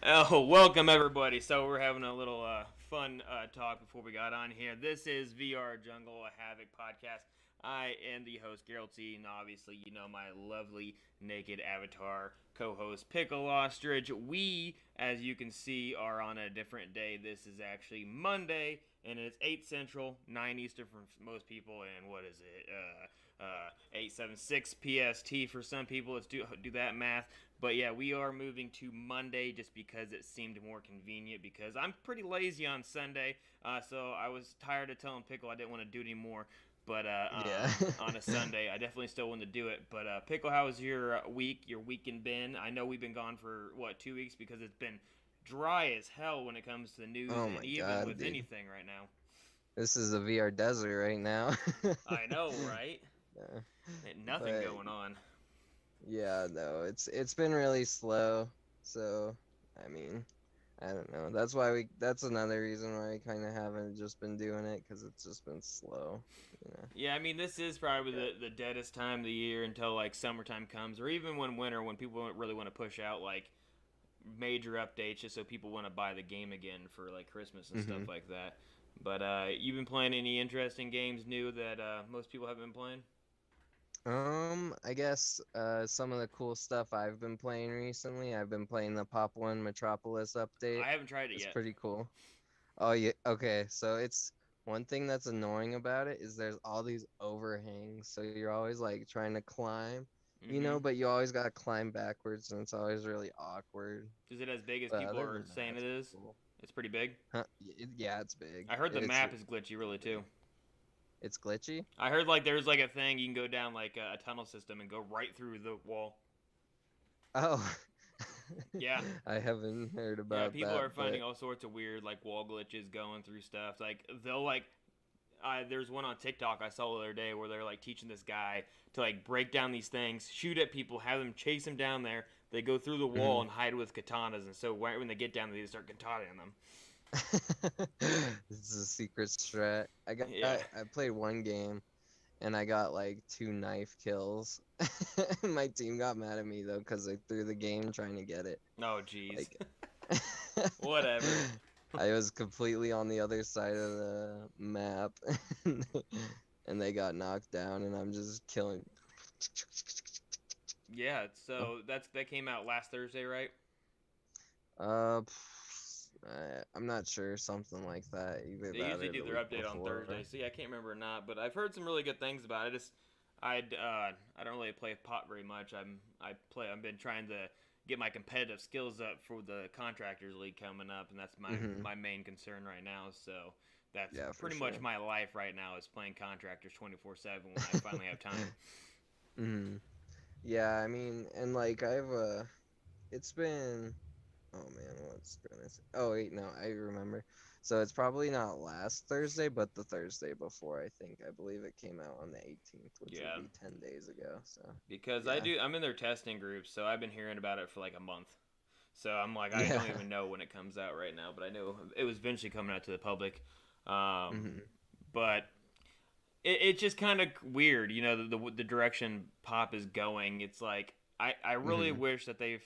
Oh, welcome everybody. So we're having a little fun talk before we got on here. This is VR Jungle, a Havoc podcast. I am the host, Gerald T, and obviously you know my lovely naked avatar co-host, Pickle Ostrich. We, as you can see, are on a different day. This is actually Monday, and it's 8 Central, 9 Eastern for most people, and what is it? 876 PST for some people. Let's do that math. But yeah, we are moving to Monday just because it seemed more convenient because I'm pretty lazy on Sunday. So I was tired of telling Pickle I didn't want to do it anymore. But Yeah. on a Sunday, I definitely still want to do it. But Pickle, how was your weekend been? I know we've been gone for, 2 weeks because it's been dry as hell when it comes to the news Oh and my even god, with dude. anything right now. This is a VR desert right now. I know, right? Yeah. Ain't nothing But going on. yeah, no, it's been really slow. So, I mean, I don't know. That's another reason why I kind of haven't just been doing it because it's just been slow, you know. Yeah, I mean, this is probably Yeah. the deadest time of the year until like summertime comes, or even when winter, when people don't really want to push out like major updates just so people want to buy the game again for like Christmas and stuff hmm like that. But you've been playing any interesting games new that most people haven't been playing? I guess some of the cool stuff I've been playing recently, I've been playing the Pop One Metropolis update. I haven't tried it It's yet. pretty cool. Oh yeah, okay. So it's one thing that's annoying about it is there's all these overhangs. So you're always like trying to climb, Mm-hmm. but you always gotta climb backwards and it's always really awkward. Is it as big as But people other are than that, saying it it's pretty is? cool. It's pretty big. Huh? Yeah, it's I big. heard the It's map is really glitchy, really too. big. It's glitchy. I heard like there's like a thing you can go down like a tunnel system and go right through the wall. Oh, Yeah, I haven't heard yeah. about People that, are finding but all sorts of weird like wall glitches going through stuff. Like they'll like there's one on TikTok I saw the other day where they're like teaching this guy to like break down these things, shoot at people, have them chase him down there. They go through the wall mhm. and hide with katanas, and so when they get down there, they start katanaing them. This is a secret strat. Yeah. I played one game and I got like two knife kills. My team got mad at me though because I threw the game trying to get it. Oh, jeez. Like Whatever. I was completely on the other side of the map and they got knocked down and I'm just killing. Yeah. So that came out last Thursday, right? I'm not sure, something like that. Either They that usually or do the their week update on Thursday. before. See, I can't remember or not, but I've heard some really good things about it. I don't really play pot very much. I've been trying to get my competitive skills up for the contractors league coming up, and that's hmm my main concern right now. So that's Yeah, for pretty much sure. my life right now is playing contractors 24/7 when I finally have time. hmm Yeah, I mean, and like it's been. Oh man, what's gonna say? Oh wait, no, I remember. So it's probably not last Thursday, but the Thursday before, I think. I believe it came out on the 18th, which would Yeah, be 10 days ago. So because yeah. I'm in their testing group, so I've been hearing about it for like a month. So I'm like, I don't Yeah. even know when it comes out right now, but I know it was eventually coming out to the public. Um, hmm but it's just kind of weird, the direction pop is going. It's like I really hmm wish that they've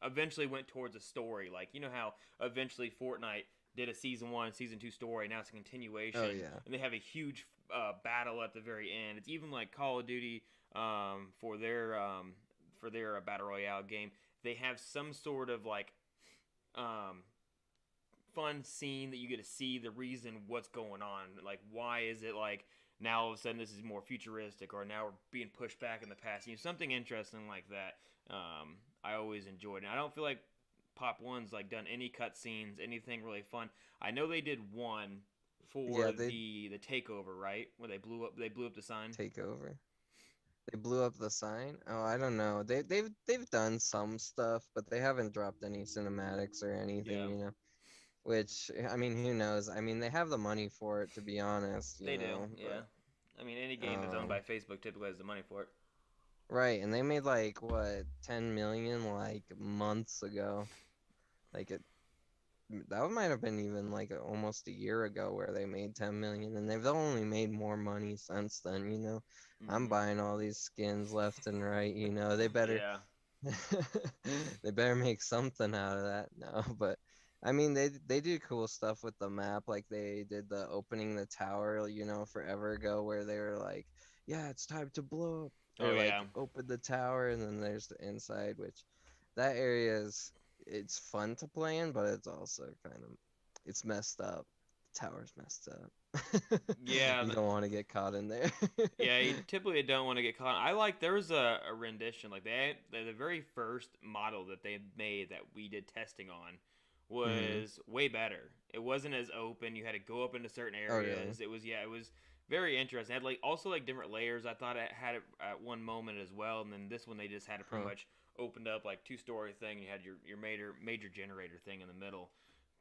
eventually went towards a story. Like how eventually Fortnite did a season one, season two story. Now it's a Oh continuation, yeah. and they have a huge battle at the very end. It's even like Call of Duty for their battle royale game. They have some sort of like um, fun scene that you get to see the reason what's going on. Like, why is it like now all of a sudden this is more futuristic, or now we're being pushed back in the past? Something interesting like that. I always enjoyed it. I don't feel like Pop One's like done any cutscenes, anything really fun. I know they did one Yeah, for they the takeover, right? Where they blew up the sign. take over. They blew up the sign. Oh, I don't know. They've done some stuff, but they haven't dropped any cinematics or anything, Yeah, Which, I mean, who knows? I mean, they have the money for it, to be honest, they do. But Yeah, I mean any game that's owned by um, Facebook typically has the money for it. right, and they made like what 10 million like months ago. Like that might have been even like almost a year ago where they made 10 million, and they've only made more money since then. I'm Mm-hmm. buying all these skins left and right. They better Yeah. They better make something out of that. No, but I mean they do cool stuff with the map. Like they did the opening the tower, forever ago, where they were like, yeah, it's time to blow up, Oh or like yeah. open the tower, and then there's the inside, which that area is it's fun to play in, but it's also kind of it's messed up. The tower's messed up. Yeah, You don't want to get caught in there. yeah, you typically don't want to get caught. I like there was a rendition like the very first model that they made that we did testing on Hmm. was way better. It wasn't as open. You had to go up into certain Oh, really? areas. It was very interesting. It had like also like different layers. I thought it had it at one moment as well, and then this one they just had it pretty Huh. much opened up like two-story thing. And you had your major generator thing in the middle.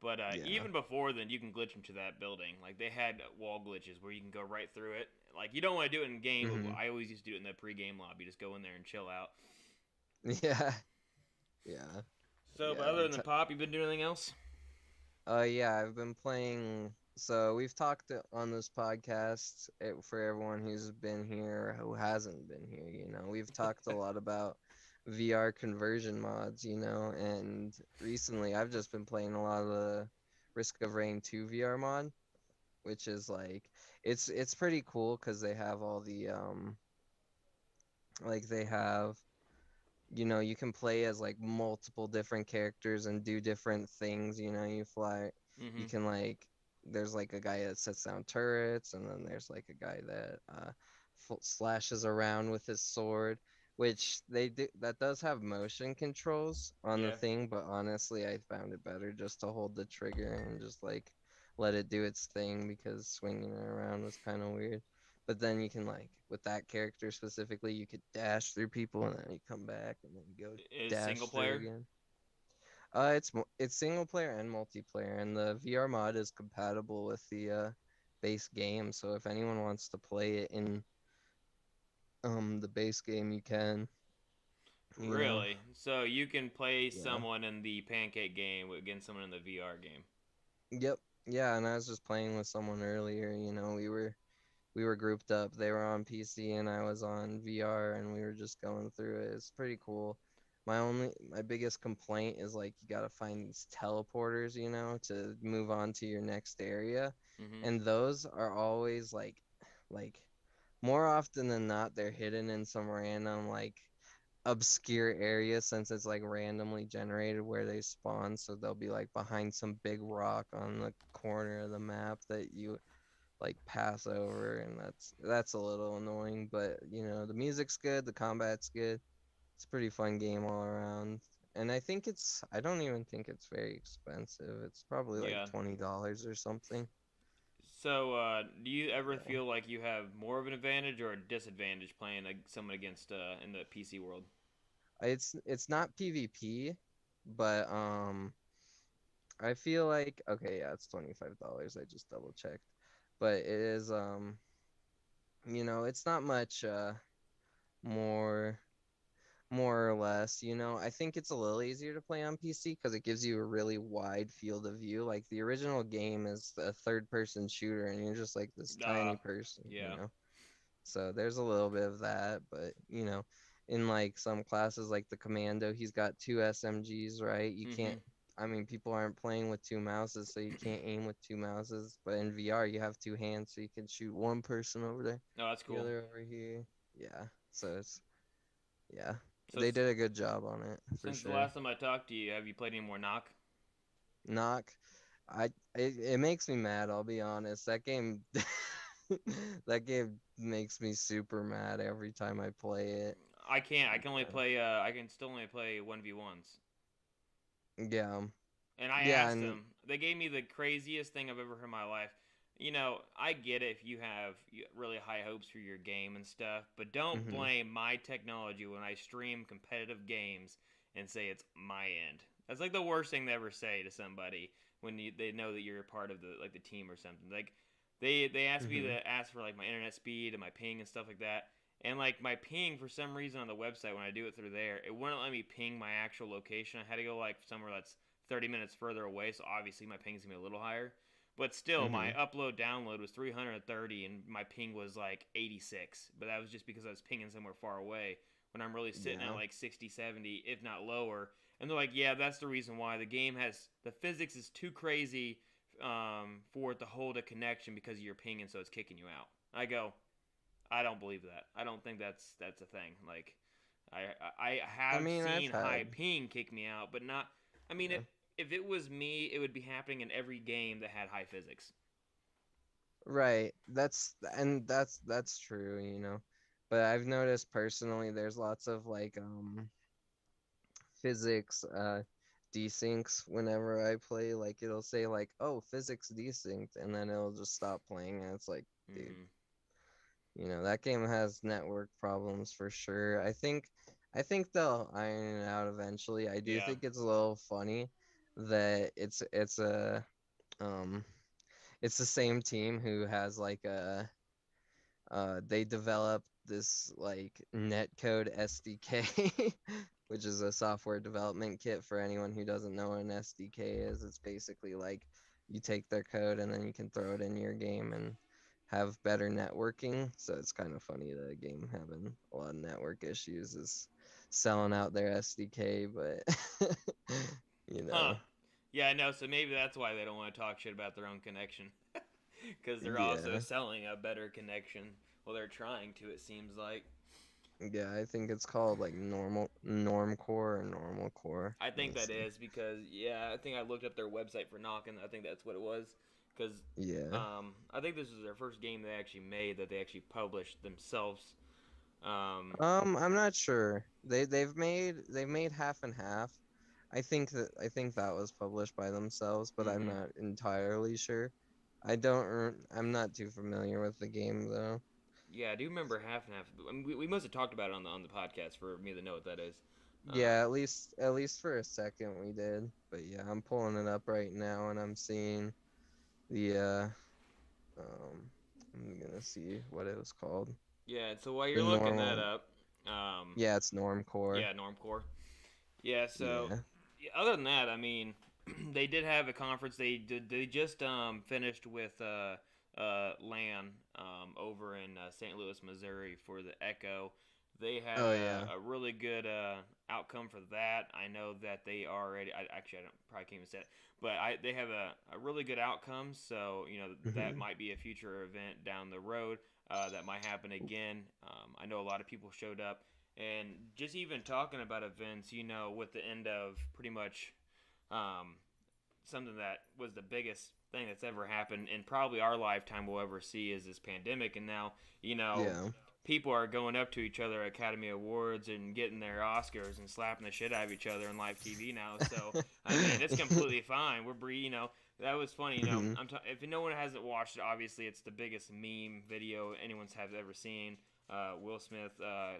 But Yeah. even before then, you can glitch into that building. Like they had wall glitches where you can go right through it. Like you don't want to do it in game, but Hmm. I always used to do it in the pre-game lobby. Just go in there and chill out. Yeah. Yeah. So, but Yeah. other than pop, you been doing anything else? Yeah, I've been playing. So we've talked on this podcast for everyone who's been here, who hasn't been here. We've talked a lot about VR conversion mods. And recently I've just been playing a lot of the Risk of Rain 2 VR mod, which is like it's pretty cool because they have all the like they have you can play as like multiple different characters and do different things. You fly, you Mm-hmm. can like, there's like a guy that sets down turrets, and then there's like a guy that slashes around with his sword, which they do that does have motion controls on the Yeah. thing, but honestly I found it better just to hold the trigger and just like let it do its thing, because swinging it around was kind of weird. But then you can, like, with that character specifically, you could dash through people and then you come back and then you go Is single dash through player? again. It's single player and multiplayer, and the VR mod is compatible with the base game. So if anyone wants to play it in the base game, you can. You know, Really? So you can play yeah. someone in the pancake game against someone in the VR game. Yep. Yeah, and I was just playing with someone earlier. We were grouped up. They were on PC and I was on VR, and we were just going through it. It's pretty cool. My biggest complaint is like you gotta find these teleporters, to move on to your next area. Mm-hmm. And those are always like more often than not, they're hidden in some random like obscure area, since it's like randomly generated where they spawn. So they'll be like behind some big rock on the corner of the map that you like pass over, and that's a little annoying. But the music's good, the combat's good. It's a pretty fun game all around. And I don't even think it's very expensive. It's probably like Yeah. $20 or something. So, do you ever Yeah. feel like you have more of an advantage or a disadvantage playing like someone against in the PC world? It's not PvP, but I feel like, okay, yeah, it's $25. I just double checked. But it is it's not much more more or less. I think it's a little easier to play on PC because it gives you a really wide field of view. Like the original game is a third person shooter, and you're just like this Uh, tiny person, yeah. So there's a little bit of that, but in like some classes like the commando, he's got two SMGs, right? You Mm-hmm. can't, I mean, people aren't playing with two mouses, so you can't aim with two mouses. But in VR, you have two hands, so you can shoot one person over there, No, that's the cool. other over here. Yeah. So yeah, So, they did a good job on it for since the sure. last time I talked to you, have you played any more Knock? Knock, it makes me mad. I'll be honest. That game, that game makes me super mad every time I play it. I can't. I can only Yeah, play. I can still only play 1v1s. yeah, And I yeah, asked and them. They gave me the craziest thing I've ever heard in my life. I get it if you have really high hopes for your game and stuff, but don't hmm blame my technology when I stream competitive games and say it's my end. That's like the worst thing to ever say to somebody when they know that you're a part of the team or something. Like they asked me hmm to ask for like my internet speed and my ping and stuff like that. And like my ping for some reason on the website when I do it through there, it wouldn't let me ping my actual location. I had to go like somewhere that's 30 minutes further away, so obviously my ping's gonna be a little higher. But still, my hmm upload download was 330 and my ping was like 86. But that was just because I was pinging somewhere far away. when I'm really sitting at Yeah. like 60, 70, if not lower. And they're like, yeah, that's the reason why the game has the physics is too crazy for it to hold a connection because of your ping, and so it's kicking you out. I go, I don't believe that. I don't think that's a thing. Like, I I have mean, I've seen high had. ping kick me out, but not. I mean, Yeah. if it was me, it would be happening in every game that had high physics. Right. That's true, you know. But I've noticed personally there's lots of like physics desyncs whenever I play. Like it'll say like, "Oh, physics desynced," and then it'll just stop playing and it's like, dude, Mm-hmm. you know, that game has network problems for sure. I think they'll iron it out eventually. I do Yeah. think it's a little funny that um it's the same team who has like a they developed this like netcode SDK, which is a software development kit for anyone who doesn't know what an SDK is. It's basically like you take their code and then you can throw it in your game and have better networking. So it's kind of funny that a game having a lot of network issues is selling out their SDK, but you Huh. know, Yeah, I know. So maybe that's why they don't want to talk shit about their own connection, because they're also yeah. selling a better connection. Well, they're trying to. It seems like. Yeah, I think it's called like norm core or normal core. I Let think me that see. is because yeah, I think I looked up their website for knocking. I think that's what it was because Yeah. I think this was their first game they actually made that they actually published themselves. Um, I'm not sure. They've made half and half. I think that was published by themselves, but I'm mm-hmm. not entirely sure. I'm not too familiar with the game though. Yeah, I do remember half and half. I mean, we must have talked about it on the podcast for me to know what that is. Yeah, at least for a second we did. But yeah, I'm pulling it up right now and I'm seeing the um I'm gonna see what it was called. Yeah, and so while The you're looking that normal. up, um, Yeah, it's norm core. yeah, Normcore. Yeah, so Yeah. yeah, other than that, I mean, they did have a conference. They just finished with LAN over in St. Louis, Missouri for the Echo. They had Oh yeah. a really good outcome for that. I know that they already. Actually, I don't, probably can't even say it, but they have a really good outcome. So you know that Mhm. might be a future event down the road that might happen again. I know a lot of people showed up, and just even talking about events, you know, with the end of pretty much um, something that was the biggest thing that's ever happened in probably our lifetime we'll ever see is this pandemic. And now, you know, Yeah. people are going up to each other at Academy Awards and getting their Oscars and slapping the shit out of each other on live TV now. So, I mean, it's completely fine. You know, that was funny. You know, Mhm. if no one hasn't watched it, obviously it's the biggest meme video anyone's have ever seen. Will Smith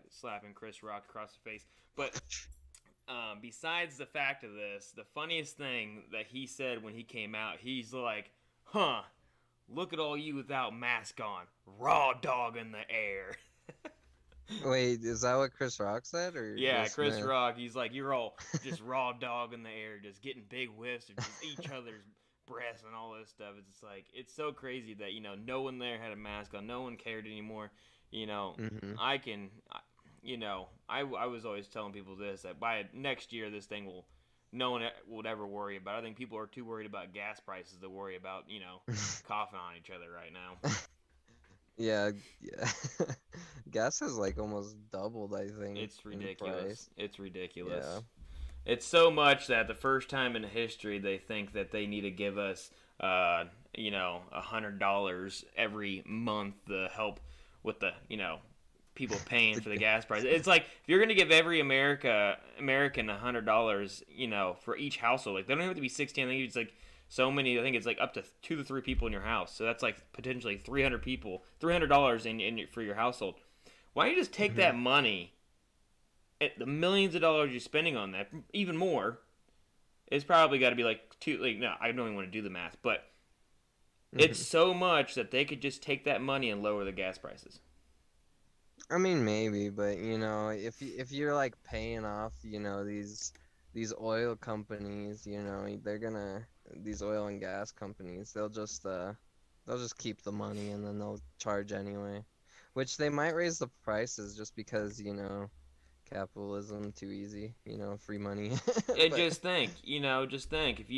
slapping Chris Rock across the face. But besides the fact of this, the funniest thing that he said when he came out, he's like, "Huh, look at all you without mask on, raw dog in the air." Wait, is that what Chris Rock said or Will Yeah, Chris Smith? Rock. He's like, "You're all just raw dog in the air, just getting big whiffs of just each other's breasts and all this stuff." It's just like it's so crazy that no one there had a mask on, no one cared anymore. You know, Mhm. I can, I was always telling people this that by next year this thing will, no one would ever worry about. I think people are too worried about gas prices to worry about coughing on each other right now. Yeah, yeah. Gas has like almost doubled, I think, It's in ridiculous. price. It's ridiculous. Yeah. It's so much that the first time in history they think that they need to give us, $100 every month to help with the, people paying The, for the gas price. It's like if you're gonna give every American $100, for each household. Like they don't have to be 16. I think it's like so many. I think it's like up to 2 to 3 people in your house. So that's like potentially 300 people, $300 for your household. Why don't you just take mhm. that money at the millions of dollars you're spending on that, even more, it's probably got to be like two. Like no, I don't even want to do the math, but it's Mhm. so much that they could just take that money and lower the gas prices. I mean, maybe, but if you're like paying off, these oil companies, these oil and gas companies, they'll just keep the money and then they'll charge anyway, which they might raise the prices just because, Capitalism too easy, free money. And But just think if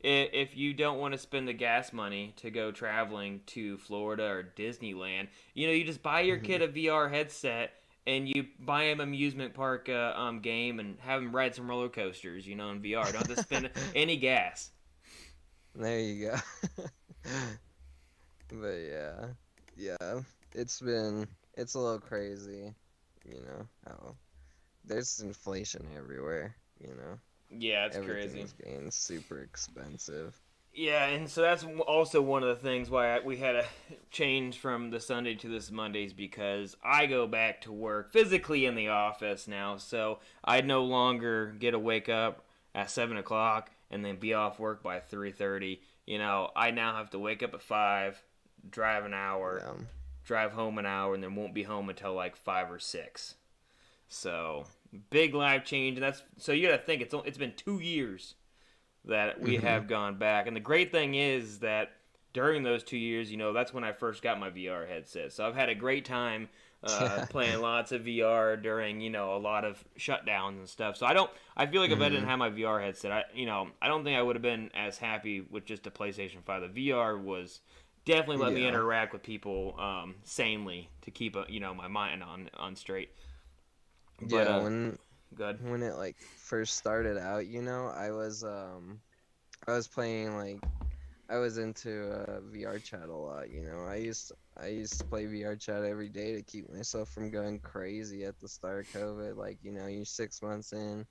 if you don't want to spend the gas money to go traveling to Florida or Disneyland, you just buy your kid mhm. a VR headset and you buy him amusement park game and have him ride some roller coasters, in VR. Don't have to spend any gas. There you go. But yeah, yeah, it's a little crazy, how there's inflation everywhere, Yeah, it's crazy. everything's getting super expensive. Yeah, and so that's also one of the things why we had a change from the Sunday to this Mondays because I go back to work physically in the office now. So I no longer get to wake up at 7 o'clock and then be off work by 3:30. I now have to wake up at 5, drive an hour, Yeah. drive home an hour, and then won't be home until like 5 or 6. So big life change, and that's so you got to think it's been 2 years that we Hmm. have gone back. And the great thing is that during those 2 years, that's when I first got my VR headset. So I've had a great time Yeah. playing lots of VR during a lot of shutdowns and stuff. So I feel like if I didn't Hmm. have my VR headset, I don't think I would have been as happy with just a PlayStation 5. The VR was definitely let me Yeah. interact with people sanely to keep my mind on straight. But Yeah, when good. when it like first started out, I was playing like I was into VR chat a lot, I used to play VR chat every day to keep myself from going crazy at the start of COVID. Like, you're 6 months in,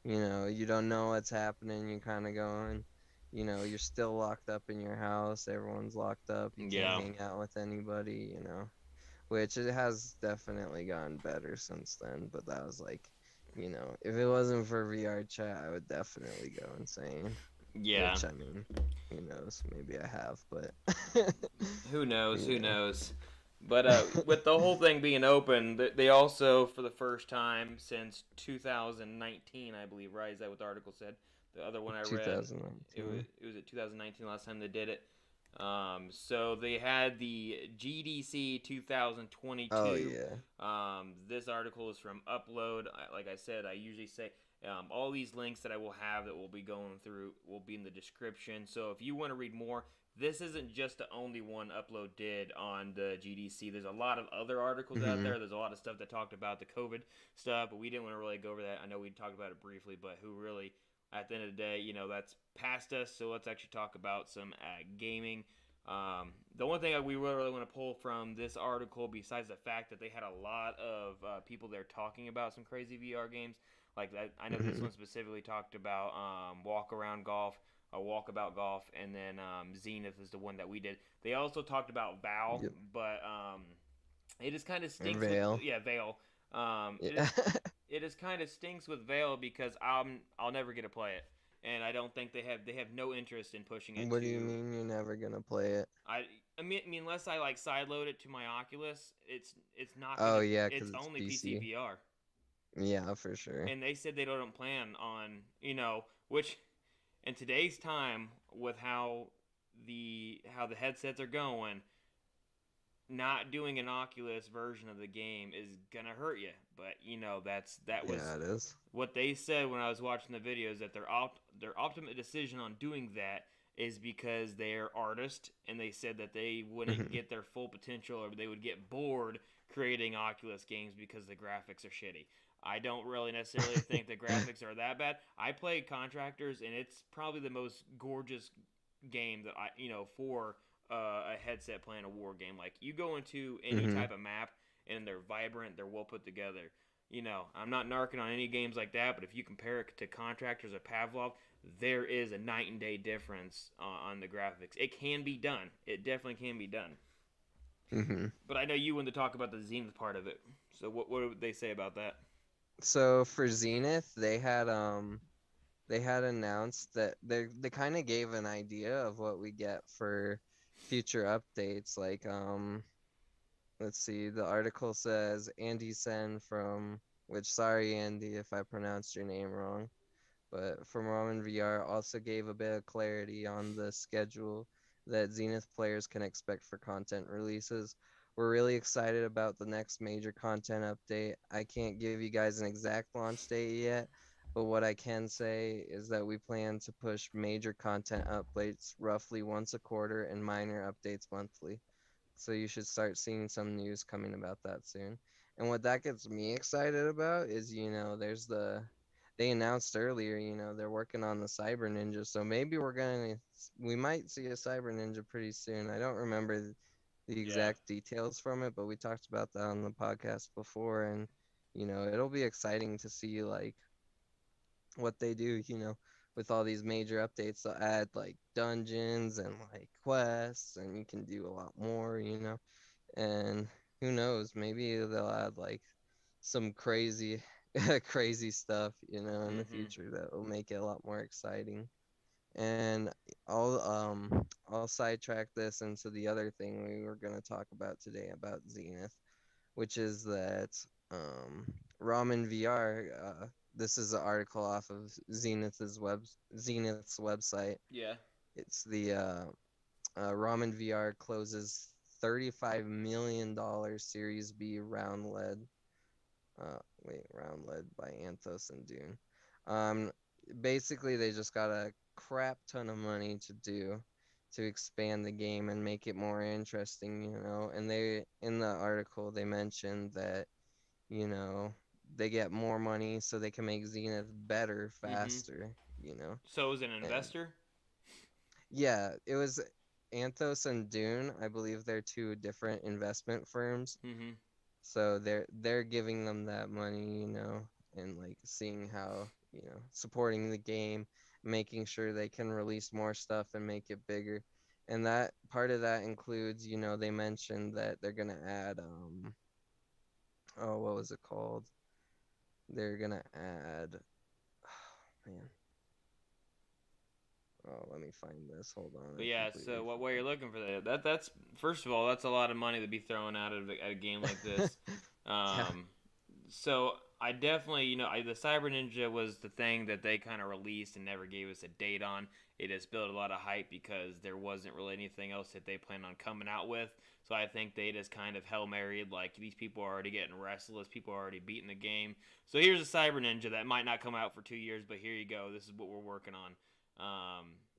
you don't know what's happening, you're kind of going, you're still locked up in your house, everyone's locked up, you can't Yeah. hang out with anybody, which it has definitely gotten better since then. But that was like, if it wasn't for VR chat, I would definitely go insane. Yeah. Which I mean, who knows? Maybe I have, but Who knows? Who yeah. knows? But with the whole thing being open, they also, for the first time since 2019, I believe, right? Is that what the article said? The other one I read, it 2019. was at 2019 last time they did it. So they had the GDC Oh 2022. yeah. This article is from Upload. Like I said, I usually say all these links that I will have that we'll be going through will be in the description. So if you want to read more, this isn't just the only one Upload did on the GDC. There's a lot of other articles out Hmm. there. There's a lot of stuff that talked about the COVID stuff, but we didn't want to really go over that. I know we talked about it briefly, but who really, at the end of the day, that's past us. So let's actually talk about some gaming. The one thing that we really want to pull from this article, besides the fact that they had a lot of people there talking about some crazy VR games, like I know this Hmm. one specifically talked about walk around golf, walkabout golf, and then Zenith is the one that we did. They also talked about Val, Yep. but it just kind of stinks with Veil. Vale. Yeah. It just kind of stinks with Vale because I'll never get to play it, and I don't think they have no interest in pushing it What do you to. mean you're never gonna play it? I I mean unless I like sideload it to my Oculus, it's not Oh gonna. yeah, It's because it's only PC PC. VR, Yeah, for sure. and they said they don't plan on which in today's time with how the headsets are going, not doing an Oculus version of the game is gonna hurt you. But that was Yeah, it is. what they said when I was watching the videos, that their ultimate decision on doing that is because they're artists, and they said that they wouldn't Hmm. get their full potential, or they would get bored creating Oculus games because the graphics are shitty. I don't really necessarily think the graphics are that bad. I played Contractors, and it's probably the most gorgeous game that for a headset playing a war game. Like, you go into any Hmm. type of map and they're vibrant, they're well put together. I'm not narking on any games like that, but if you compare it to Contractors or Pavlov, there is a night and day difference on the graphics. It can be done. It definitely can be done. Hmm. But I know you wanted to talk about the Zenith part of it. So what would they say about that? So for Zenith, they had announced that they kind of gave an idea of what we get for future updates. Like, let's see, the article says Andy Sen from, which, sorry Andy if I pronounced your name wrong, but from Ramen VR also gave a bit of clarity on the schedule that Zenith players can expect for content releases. we're really excited about the next major content update. I can't give you guys an exact launch date yet, but what I can say is that we plan to push major content updates roughly once a quarter and minor updates monthly. So you should start seeing some news coming about that soon. And what that gets me excited about is, they announced earlier, they're working on the Cyber Ninja. So maybe we might see a Cyber Ninja pretty soon. I don't remember the Yeah. exact details from it, but we talked about that on the podcast before. And, it'll be exciting to see like what they do, with all these major updates. They'll add like dungeons and like quests, and you can do a lot more. And who knows, maybe they'll add like some crazy crazy stuff, in the Mm-hmm. future that will make it a lot more exciting. And I'll sidetrack this into the other thing we were going to talk about today about Zenith, which is that um Ramen VR, this is an article off of Zenith's website. Yeah. It's the Ramen VR closes $35 million Series B round led by Anthos and Dune. Um, Basically, they just got a crap ton of money to expand the game and make it more interesting. And they in the article they mentioned that you know they get more money so they can make Zenith better Mm-hmm. faster. So is it an And investor? yeah, it was Anthos and Dune. I believe they're two different investment firms. Mm-hmm. So they're giving them that money, and like seeing how, supporting the game, making sure they can release more stuff and make it bigger. And that part of that includes, they mentioned that they're gonna add oh, what was it called? They're gonna add man. Oh, let me find this. Hold on, But I yeah, completely so what way forgot. you're looking for that's first of all, that's a lot of money to be thrown out of a game like this. Yeah. Um, so I definitely, the Cyber Ninja was the thing that they kind of released and never gave us a date on. It just built a lot of hype because there wasn't really anything else that they planned on coming out with. So I think they just kind of Hail Married, like these people are already getting restless, people are already beating the game. So here's a Cyber Ninja that might not come out for 2 years, but here you go. This is what we're working on.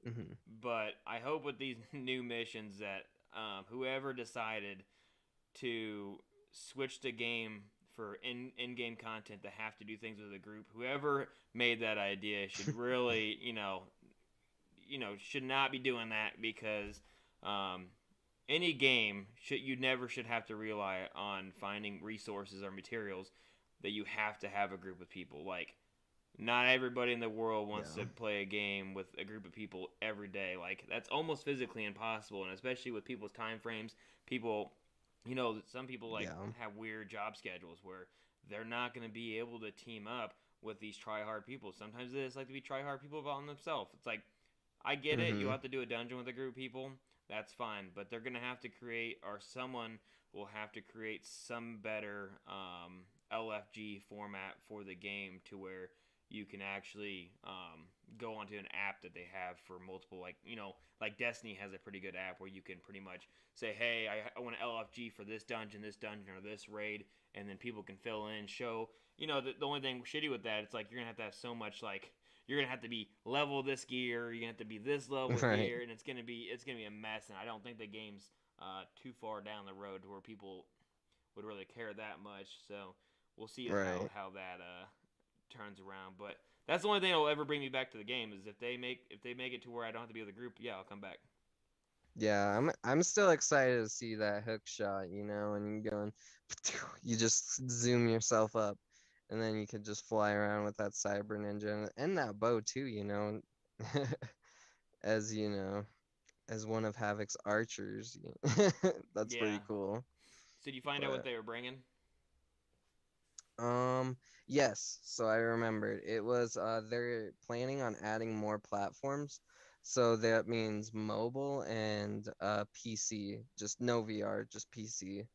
Hmm. But I hope with these new missions that whoever decided to switch the game for in game content to have to do things with a group, whoever made that idea should really should not be doing that because um, any game you never should have to rely on finding resources or materials that you have to have a group of people like not everybody in the world wants Yeah. to play a game with a group of people every day. Like that's almost physically impossible, and especially with people's time frames, people, some people like Yeah. have weird job schedules where they're not going to be able to team up with these try hard people. Sometimes they just like to be try hard people on themselves. It's like I get it. You Hmm. have to do a dungeon with a group of people. That's fine, but they're going to have to create, or someone will have to create some better LFG format for the game to where you can actually go onto an app that they have for multiple like Destiny has a pretty good app where you can pretty much say, hey, I want an LFG for this dungeon, or this raid, and then people can fill in, show. The only thing shitty with that, it's like you're gonna have so much like you're gonna have to be level this gear, you're gonna have to be this level Right. here, and it's gonna be a mess. And I don't think the game's too far down the road to where people would really care that much. So we'll see how Right. how that turns around. But that's the only thing that'll ever bring me back to the game is if they make it to where I don't have to be with a group. Yeah, I'll come back. Yeah, I'm still excited to see that hook shot, and you going, you just zoom yourself up, and then you could just fly around with that Cyber Ninja and that bow too, as as one of Havoc's archers. That's Yeah. pretty cool. So did you find out what But they were bringing? um, yes, so I remembered it was they're planning on adding more platforms. So that means mobile and PC, just no VR, just PC.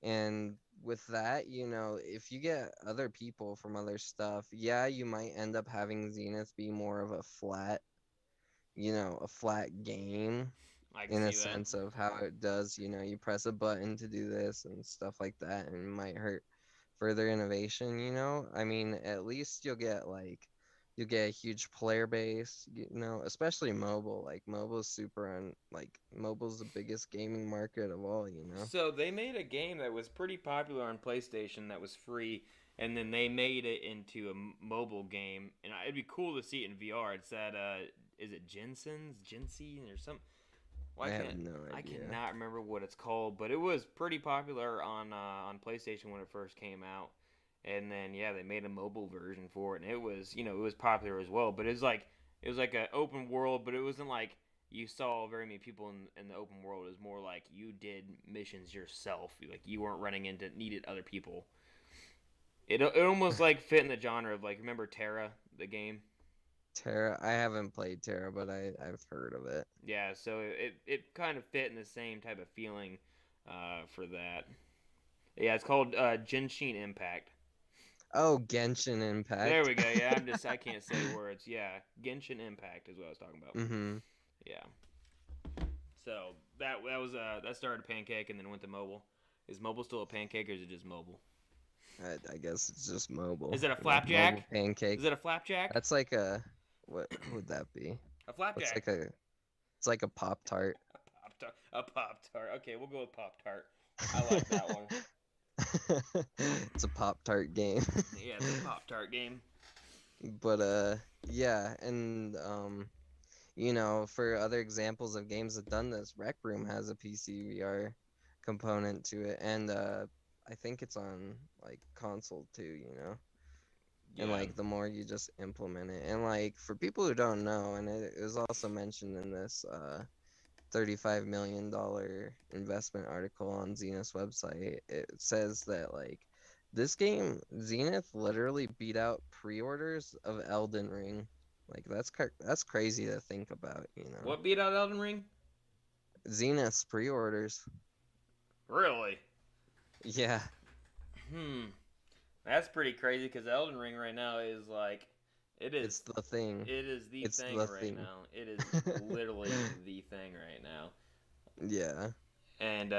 And with that, if you get other people from other stuff, yeah, you might end up having Zenith be more of a flat game. I can in a see that. sense of how it does. You press a button to do this and stuff like that, and it might hurt further innovation. I mean, at least you'll get a huge player base. Especially mobile. Like mobile's the biggest gaming market of all. So they made a game that was pretty popular on PlayStation that was free, and then they made it into a mobile game, and it'd be cool to see it in VR. It's that is it Jensen or something? Well, I have no I idea. cannot remember what it's called, but it was pretty popular on PlayStation when it first came out. And then yeah, they made a mobile version for it, and it was it was popular as well. But it was like an open world, but it wasn't like you saw very many people in the open world. It was more like you did missions yourself. Like you weren't running into needed other people. It almost like fit in the genre of like remember Terra the game. Terra, I haven't played Terra, but I've heard of it. Yeah, so it kind of fit in the same type of feeling for that. Yeah, it's called Genshin Impact. Oh, Genshin There Impact. we go. Yeah, I can't say words. Yeah, Genshin Impact is what I was talking about. Mm-hmm. Yeah. So that was that started pancake and then went to mobile. Is mobile still a pancake or is it just mobile? I guess it's just mobile. Is it a Mobile flapjack? pancake. Is it a flapjack? That's like what would that be? A That's flapjack. like it's like a Pop Tart. A pop tart. A pop tart. Okay, we'll go with pop tart. I like that one. It's a Pop Tart game. Yeah, it's a pop tart game. But yeah, and for other examples of games that done this, Rec Room has a PC VR component to it, and I think it's on like console too. And Yeah. like the more you just implement it, and like for people who don't know, and it was also mentioned in this $35 million investment article on Zenith's website, it says that like this game, Zenith literally beat out pre-orders of Elden Ring. Like that's crazy to think about. What beat out Elden Ring? Zenith's pre-orders. Really? Yeah, Hmm. That's pretty crazy because Elden Ring right now is like, it it's is, the thing. it is the It's thing the right thing. now. It is literally the thing right now. Yeah. And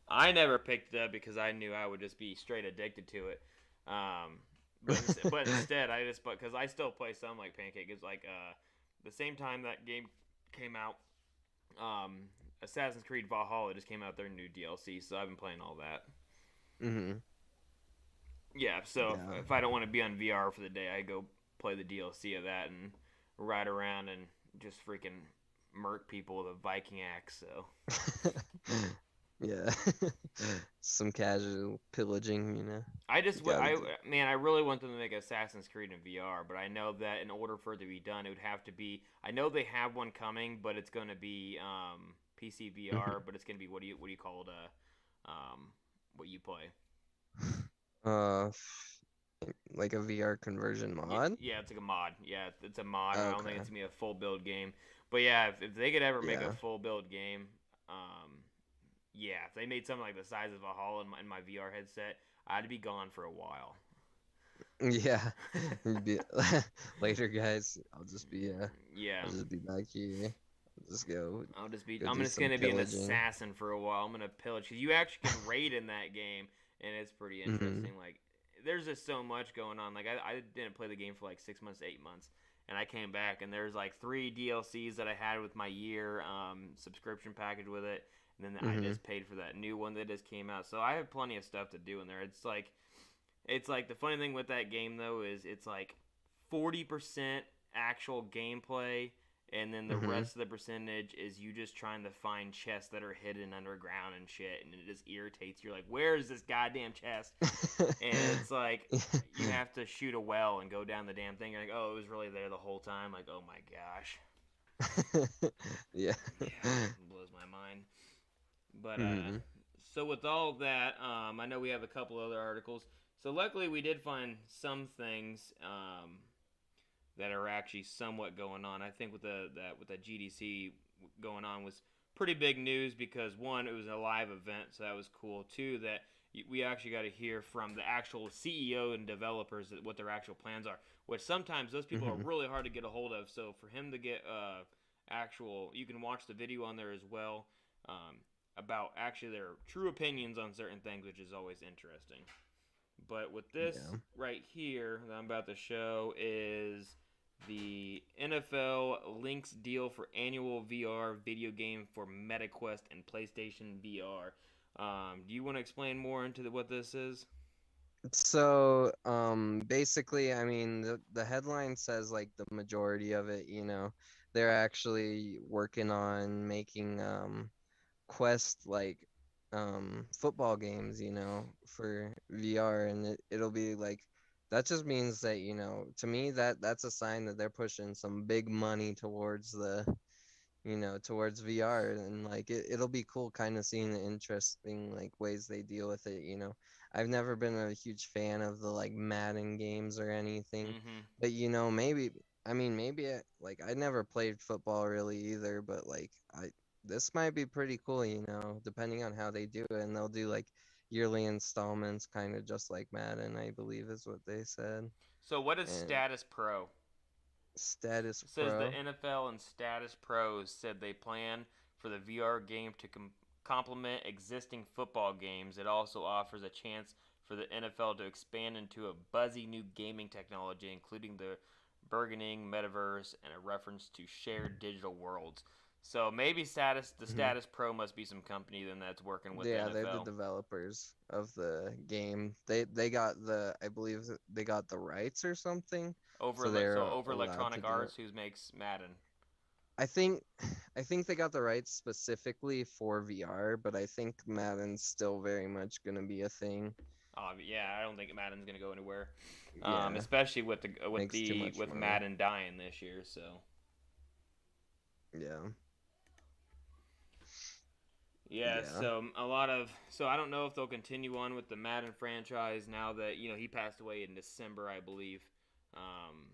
I never picked it up because I knew I would just be straight addicted to it. Um, but instead, I just because I still play some like Pancake. It's like the same time that game came out, um, Assassin's Creed Valhalla just came out their new DLC, so I've been playing all that. Mhm. Yeah, so Yeah. if I don't want to be on VR for the day, I go play the DLC of that and ride around and just freaking murk people with a Viking axe. So Yeah. Some casual pillaging. I just, You gotta I do. man, I really want them to make Assassin's Creed in VR, but I know that in order for it to be done, it would have to be. I know they have one coming, but it's going to be PC Mhm. VR, but it's going to be what do you call it? What you play? Uh, like a VR conversion Yeah, mod? yeah, it's like a mod. Yeah, it's a mod. I don't think Okay. it's gonna be a full build game. But yeah, if they could ever make a Yeah. full build game, yeah, if they made something like the size of a hall in my VR headset, I'd be gone for a while. Yeah. Be- Later, guys. Yeah, I'll just be back here. I'll just go I'm do just some gonna be an pillaging. assassin for a while. I'm gonna pillage because you actually can raid in that game, and it's pretty Hmm. interesting. Like, there's just so much going on. Like, I didn't play the game for like 6 months, 8 months, and I came back, and there's like 3 DLCs that I had with my year subscription package with it, and then I Hmm. just paid for that new one that just came out. So I have plenty of stuff to do in there. It's like the funny thing with that game though is it's like 40% actual gameplay, and then the Hmm. rest of the percentage is you just trying to find chests that are hidden underground and shit, and it just irritates. You're like, where is this goddamn chest? And it's like you have to shoot a well and go down the damn thing. You're like, oh, it was really there the whole time. Like, oh my gosh, Yeah. yeah, it blows my mind. But Hmm. so with all that, I know we have a couple other articles. So luckily, we did find some things that are actually somewhat going on. I think with the GDC going on was pretty big news because one, it was a live event, so that was cool. Two, that we actually got to hear from the actual CEO and developers what their actual plans are. Which sometimes those people are Hmm. really hard to get a hold of. So for him to get actual. You can watch the video on there as well about actually their true opinions on certain things, which is always interesting. But with this Yeah. right here that I'm about to show is the NFL links deal for annual VR video game for MetaQuest and PlayStation VR. Do you want to explain more into what this is? So, basically, I mean, the headline says like the majority of it, they're actually working on making Quest like football games, for VR, and it'll be like that just means that, to me that's a sign that they're pushing some big money towards towards VR, and like it'll be cool kind of seeing the interesting like ways they deal with it. I've never been a huge fan of the like Madden games or anything, Mm-hmm. but maybe I mean maybe like I never played football really either, but like I this might be pretty cool, depending on how they do it, and they'll do like yearly installments kind of just like Madden, I believe is what they said. So what is And Status Pro? Status It says the Pro. NFL and Status Pros said they plan for the VR game to complement existing football games. It also offers a chance for the NFL to expand into a buzzy new gaming technology, including the burgeoning Metaverse and a reference to shared digital worlds. So maybe the Mhm. Status Pro must be some company then that's working with the Yeah, they're the NFL. developers of the game. They got I believe they got the rights or something, so they're Over allowed to Electronic do it. Arts, who makes Madden. I think I think they got the rights specifically for VR, but I think Madden's still very much gonna be a thing. Yeah, I don't think Madden's gonna go anywhere, Yeah, especially makes too much with money. Madden dying this year. So Yeah. yeah, Yeah. so I don't know if they'll continue on with the Madden franchise now that he passed away in December, I believe, um,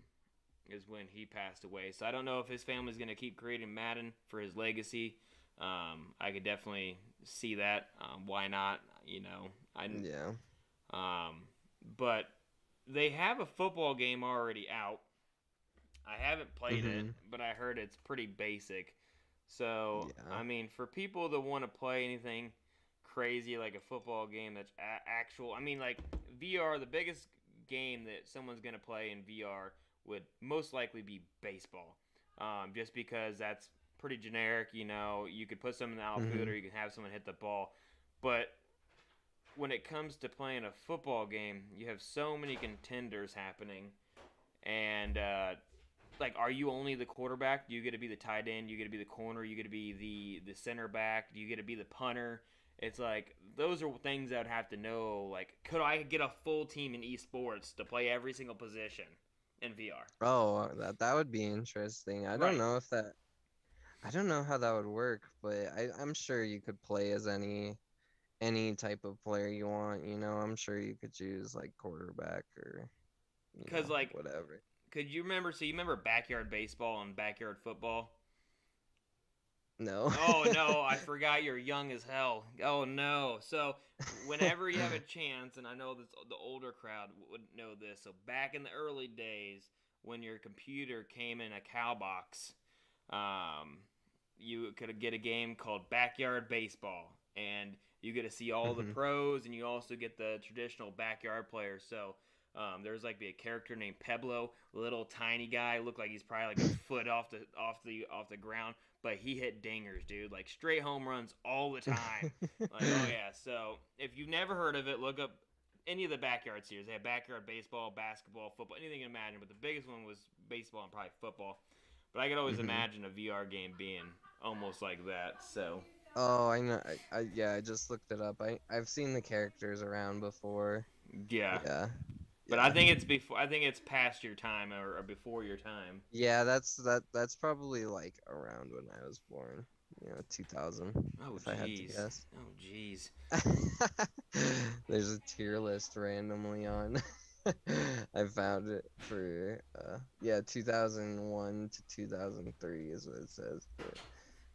is when he passed away. So I don't know if his family's gonna keep creating Madden for his legacy. I could definitely see that. Why not? I Yeah. um, but they have a football game already out. I haven't played it, Mhm. but I heard it's pretty basic. So, Yeah. I mean, for people that want to play anything crazy like a football game that's actual, I mean, like VR, the biggest game that someone's going to play in VR would most likely be baseball. Just because that's pretty generic, you could put someone in the outfield Mhm. or you can have someone hit the ball. But when it comes to playing a football game, you have so many contenders happening. And like, are you only the quarterback? Do you get to be the tight end? Do you get to be the corner? You get to be the center back? Do you get to be the punter? It's like those are things I would have to know. Like, could I get a full team in esports to play every single position in VR? Oh, that would be interesting. Right. I don't know how that would work, but I'm sure you could play as any type of player you want, I'm sure you could choose like quarterback or, Cause like, whatever. could you remember? So you remember backyard baseball and backyard football? No. Oh no, I forgot you're young as hell. Oh no. So whenever you have a chance, and I know this, the older crowd would know this. So back in the early days, when your computer came in a cow box, um, you could get a game called Backyard Baseball, and you get to see all the Mhm. pros, and you also get the traditional backyard players. So there's like be a character named Peblo, little tiny guy, looked like he's probably like a foot off the ground, but he hit dingers, dude, like straight home runs all the time. Like, oh yeah. So if you've never heard of it, look up any of the backyard series. They have backyard baseball, basketball, football, anything you can imagine. But the biggest one was baseball and probably football. But I could always Mhm. imagine a VR game being almost like that. So Oh, I know. Yeah, I just looked it up. I've seen the characters around before. yeah, Yeah. but I Yeah. think it's before. I think it's past your time or before your time. Yeah, that's probably like around when I was born, 2000, Oh if I had to jeez. guess. Oh jeez. There's a tier list randomly on. I found it for yeah, 2001 to 2003 is what it says. But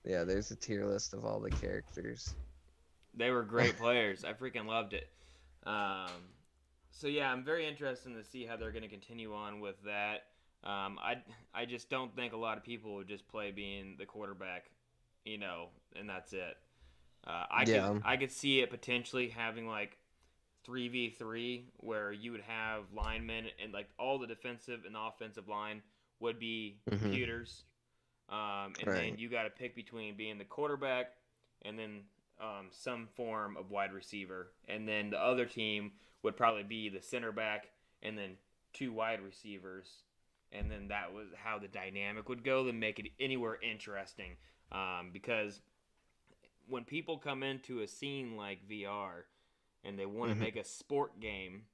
yeah, there's a tier list of all the characters. They were great players. I freaking loved it. Um, so yeah, I'm very interested to see how they're going to continue on with that. I just don't think a lot of people would just play being the quarterback, and that's it. Yeah. I could see it potentially having like 3v3 where you would have linemen and like all the defensive and the offensive line would be Mhm. computers. And then Right. you got to pick between being the quarterback and then some form of wide receiver. And then the other team would probably be the center back and then two wide receivers. And then that was how the dynamic would go to make it anywhere interesting. Because when people come into a scene like VR and they want to Mhm. make a sport game,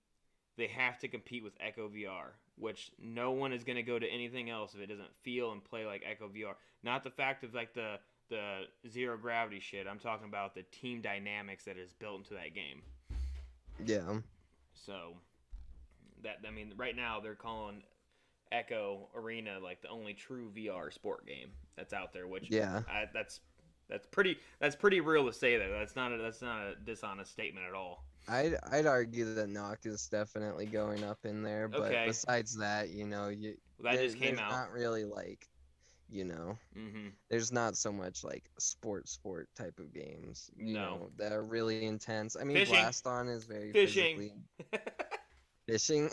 they have to compete with Echo VR, which no one is going to go to anything else if it doesn't feel and play like Echo VR. Not the fact of like the zero gravity shit. I'm talking about the team dynamics that is built into that game. Yeah. So right now they're calling Echo Arena like the only true VR sport game that's out there, which Yeah. that's pretty real to say that. That's not a dishonest statement at all. I'd argue that Knock is definitely going up in there, but Okay, besides that, well, that just came there's out. not really like, you know, Mm-hmm. there's not so much like sport type of games, No that are really intense. I mean, fishing, Blaston is very fishing. physically fishing.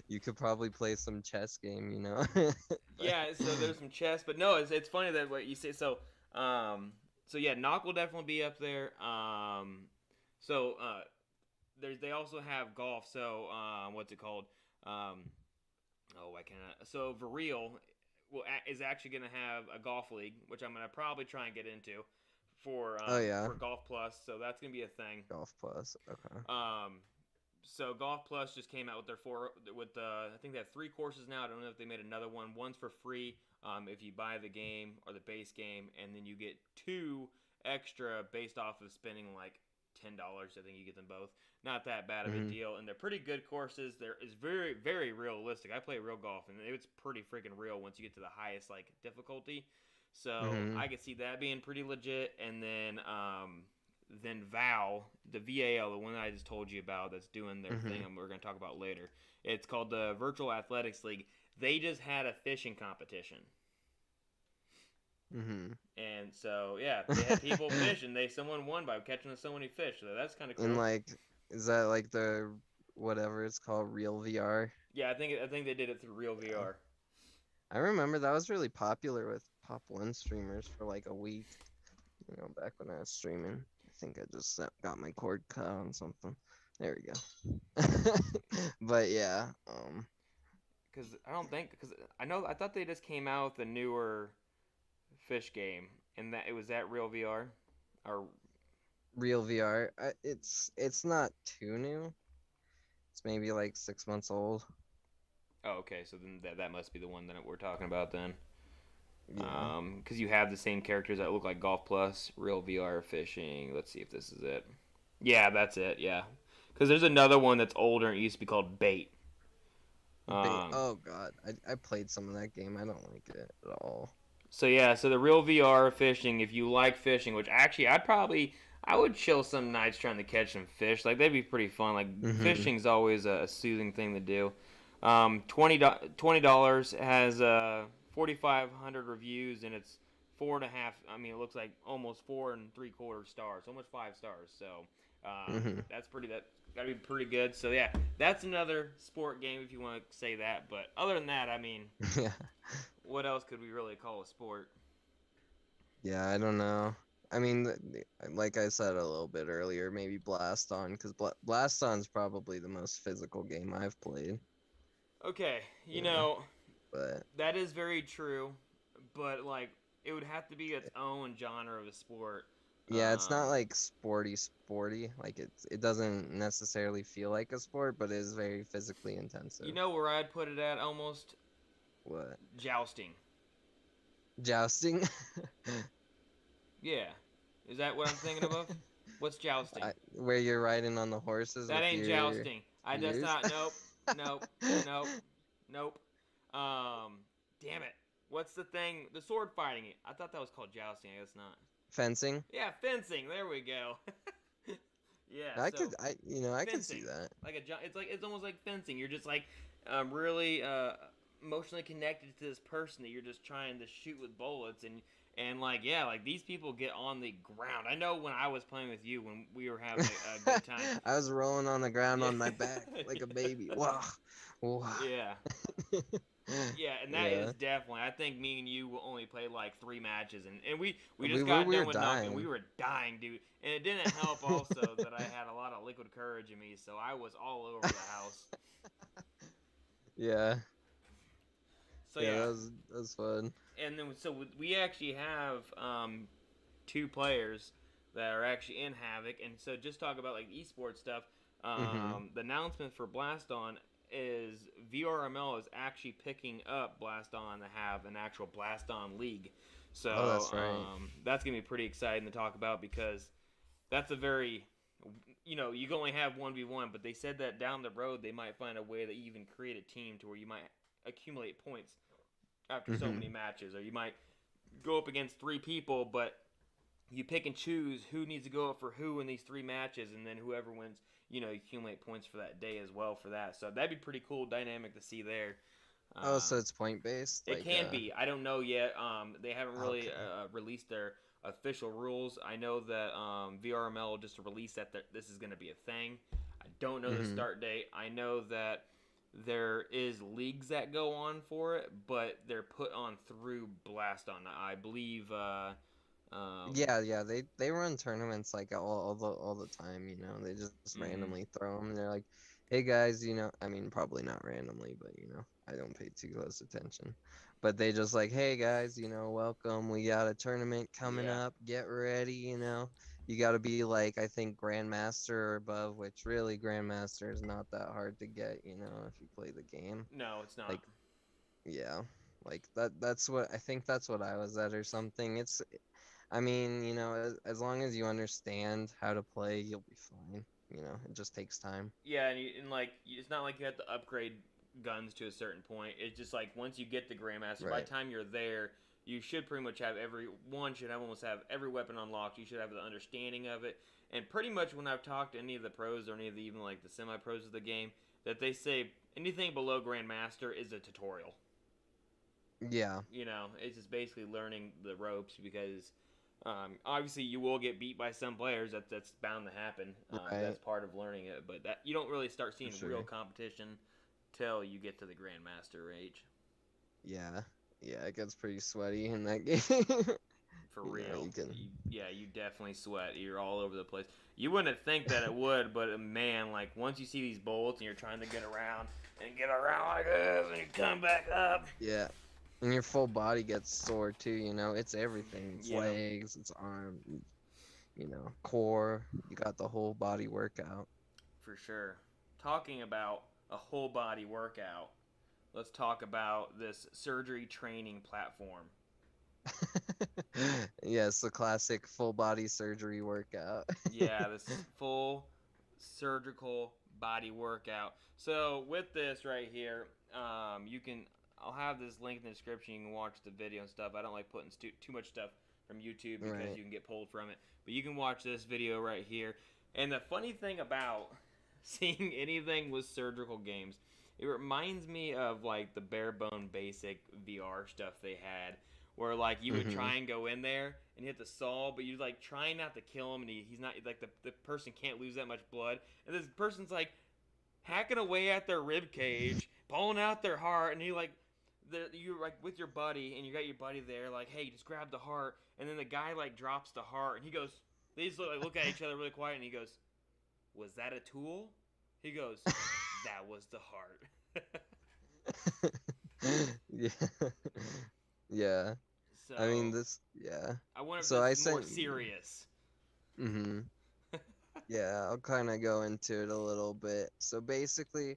You could probably play some chess game. But Yeah, so there's some chess, but no, it's funny that what you say. So yeah, Knock will definitely be up there. They also have golf. So what's it called? Um, I cannot. So Vareal is actually going to have a golf league, which I'm going to probably try and get into oh yeah, for Golf Plus. So that's going to be a thing. Golf Plus. Okay. Um, so Golf Plus just came out with their I think they have 3 courses now. I don't know if they made another one. One's for free if you buy the game or the base game, and then you get 2 extra based off of spending like $10. I think you get them both. Not that bad of a Mhm. deal, and they're pretty good courses. It's very very realistic. I play real golf, and it's pretty freaking real once you get to the highest like difficulty. So Mhm. I could see that being pretty legit, and then Val, the VAL, the one that I just told you about, that's doing their thing, Mhm. and we're going to talk about later. It's called the Virtual Athletics League. They just had a fishing competition, Mhm. and so yeah, they had people fishing. Someone won by catching so many fish. So that's kind of And cool. like, is that like the whatever it's called, real VR? Yeah, I think they did it through Real Yeah. VR. I remember that was really popular with Pop One streamers for like a week. Back when I was streaming. I think I just got my cord cut on something. There we go. But yeah, Because I thought they just came out with a newer fish game, and that it was that Real VR, or real VR. It's not too new. It's maybe like 6 months old. oh, okay, so then that must be the one that we're talking about then. Yeah. Because you have the same characters that look like Golf Plus, Real VR Fishing. Let's see if this is it. Yeah, that's it. Yeah, because there's another one that's older and it used to be called Bait. Um, Oh god, I played some of that game. I don't like it at all. so yeah, so the Real VR Fishing. If you like fishing, which actually I would chill some nights trying to catch some fish. Like that'd be pretty fun. Like Mhm. fishing's always a soothing thing to do. $20 has 4,500 reviews and it's 4.5. I mean, it looks like almost 4.75 stars, almost 5 stars. So Mhm. that's gotta be pretty good. So yeah, that's another sport game if you want to say that. But other than that, I mean, Yeah. what else could we really call a sport? Yeah, I don't know. I mean, like I said a little bit earlier, maybe Blaston, because Blaston's probably the most physical game I've played. Okay, You know, but that is very true, but like it would have to be its own genre of a sport. yeah, it's not Um, like sporty. Like it doesn't necessarily feel like a sport, but it is very physically you intensive. know where I'd put it at almost What? jousting. Jousting? Yeah, is that what I'm thinking of? What's jousting? Where you're riding on the horses That with ain't your jousting. I just spears? not. Nope. Nope. Nope. Nope. Damn it. What's the thing? The sword fighting. I thought that was called jousting. I guess not. Fencing? Yeah, fencing. There we go. Yeah. I So could I could see fencing, that. it's almost like fencing. You're just like really emotionally connected to this person that you're just trying to shoot with bullets, and like, yeah, like these people get on the ground. I know when I was playing with you when we were having a good time. I was rolling on the ground Yeah. on my back like a baby. Wow. Wow. Yeah. Yeah, and that is Yeah. definitely. I think me and you will only play like 3 matches, and we We just were got we were done with knocking. We dying. were dying, dude, and it didn't help also that I had a lot of liquid courage in me, so I was all over the house. Yeah. So Yeah, yeah, that was fun. and then so we actually have 2 players that are actually in Havoc, and so just talk about like esports stuff. Mhm. The announcement for Blaston is VRML is actually picking up Blaston to have an actual Blaston league. Oh, So that's right. that's gonna be pretty exciting to talk about because that's a very you can only have 1v1, but they said that down the road they might find a way to even create a team to where you might accumulate points after so Mhm. many matches, or you might go up against 3 people, but you pick and choose who needs to go up for who in these 3 matches, and then whoever wins, you accumulate points for that day as well for that. So that'd be pretty cool dynamic to see there. Oh, so Um, it's point based, it like can be. I don't know yet. They haven't really okay. released their official rules. I know that VRML just released that this is going to be a thing. I don't know the Mhm. start date. I know that there is leagues that go on for it, but they're put on through Blaston. I believe. Yeah, yeah, they run tournaments like all the time, you know. They just Mm-hmm. randomly throw them. They're like, "Hey guys, you know, I mean, probably not randomly, but you know, I don't pay too close attention. But they just like, "Hey guys, you know, welcome. We got a tournament coming Yeah. up. Get ready, you know. You got to be like I think Grandmaster or above, which really Grandmaster is not that hard to get, you know, if you play the game. No, it's not. Like, yeah. Like that's what I think that's what I was at or something. I mean, you know, as long as you understand how to play, you'll be fine. You know, it just takes time. Yeah, and like it's not like you have to upgrade guns to a certain point. It's just like once you get the Grandmaster, by the Right. time you're there, you should pretty much have should have almost have every weapon unlocked. You should have the understanding of it. And pretty much when I've talked to any of the pros or any of the even like the semi pros of the game, that they say anything below Grandmaster is a tutorial. Yeah. It's just basically learning the ropes because obviously you will get beat by some players. That's bound to happen. That's Right. part of learning it. But that you don't really start For seeing real sure. competition till you get to the Grandmaster age. Yeah. Yeah, it gets pretty sweaty in that game. For You know, real, you can. yeah, you definitely sweat. You're all over the place. You wouldn't think that it would, but man, like once you see these bolts and you're trying to get around and get around like this, and you come back up. Yeah. And your full body gets sore too, you know. It's everything. It's Yeah, legs, it's arm, you know, core. You got the whole body workout. for sure. Talking about a whole body workout, let's talk about this surgery training platform. Yes, the classic full body surgery workout. Yeah, this full surgical body workout. So with this right here, you can. I'll have this link in the description. You can watch the video and stuff. I don't like putting too much stuff from YouTube because Right. you can get pulled from it. But you can watch this video right here. And the funny thing about seeing anything with surgical games, it reminds me of like the bare bone basic VR stuff they had, where like you would Mhm. try and go in there and hit the saw, but you're like trying not to kill him, and he's not like the person can't lose that much blood, and this person's like hacking away at their rib cage, pulling out their heart, and you're like with your buddy, and you got your buddy there, like, hey, just grab the heart, and then the guy like drops the heart, and he goes, they just look at each other really quiet, and he goes, was that a tool? He goes, that was the heart. Yeah. Yeah. I mean So yeah. I wonder if So this I is more sent serious. mhm. Yeah, I'll kind of go into it a little bit. So basically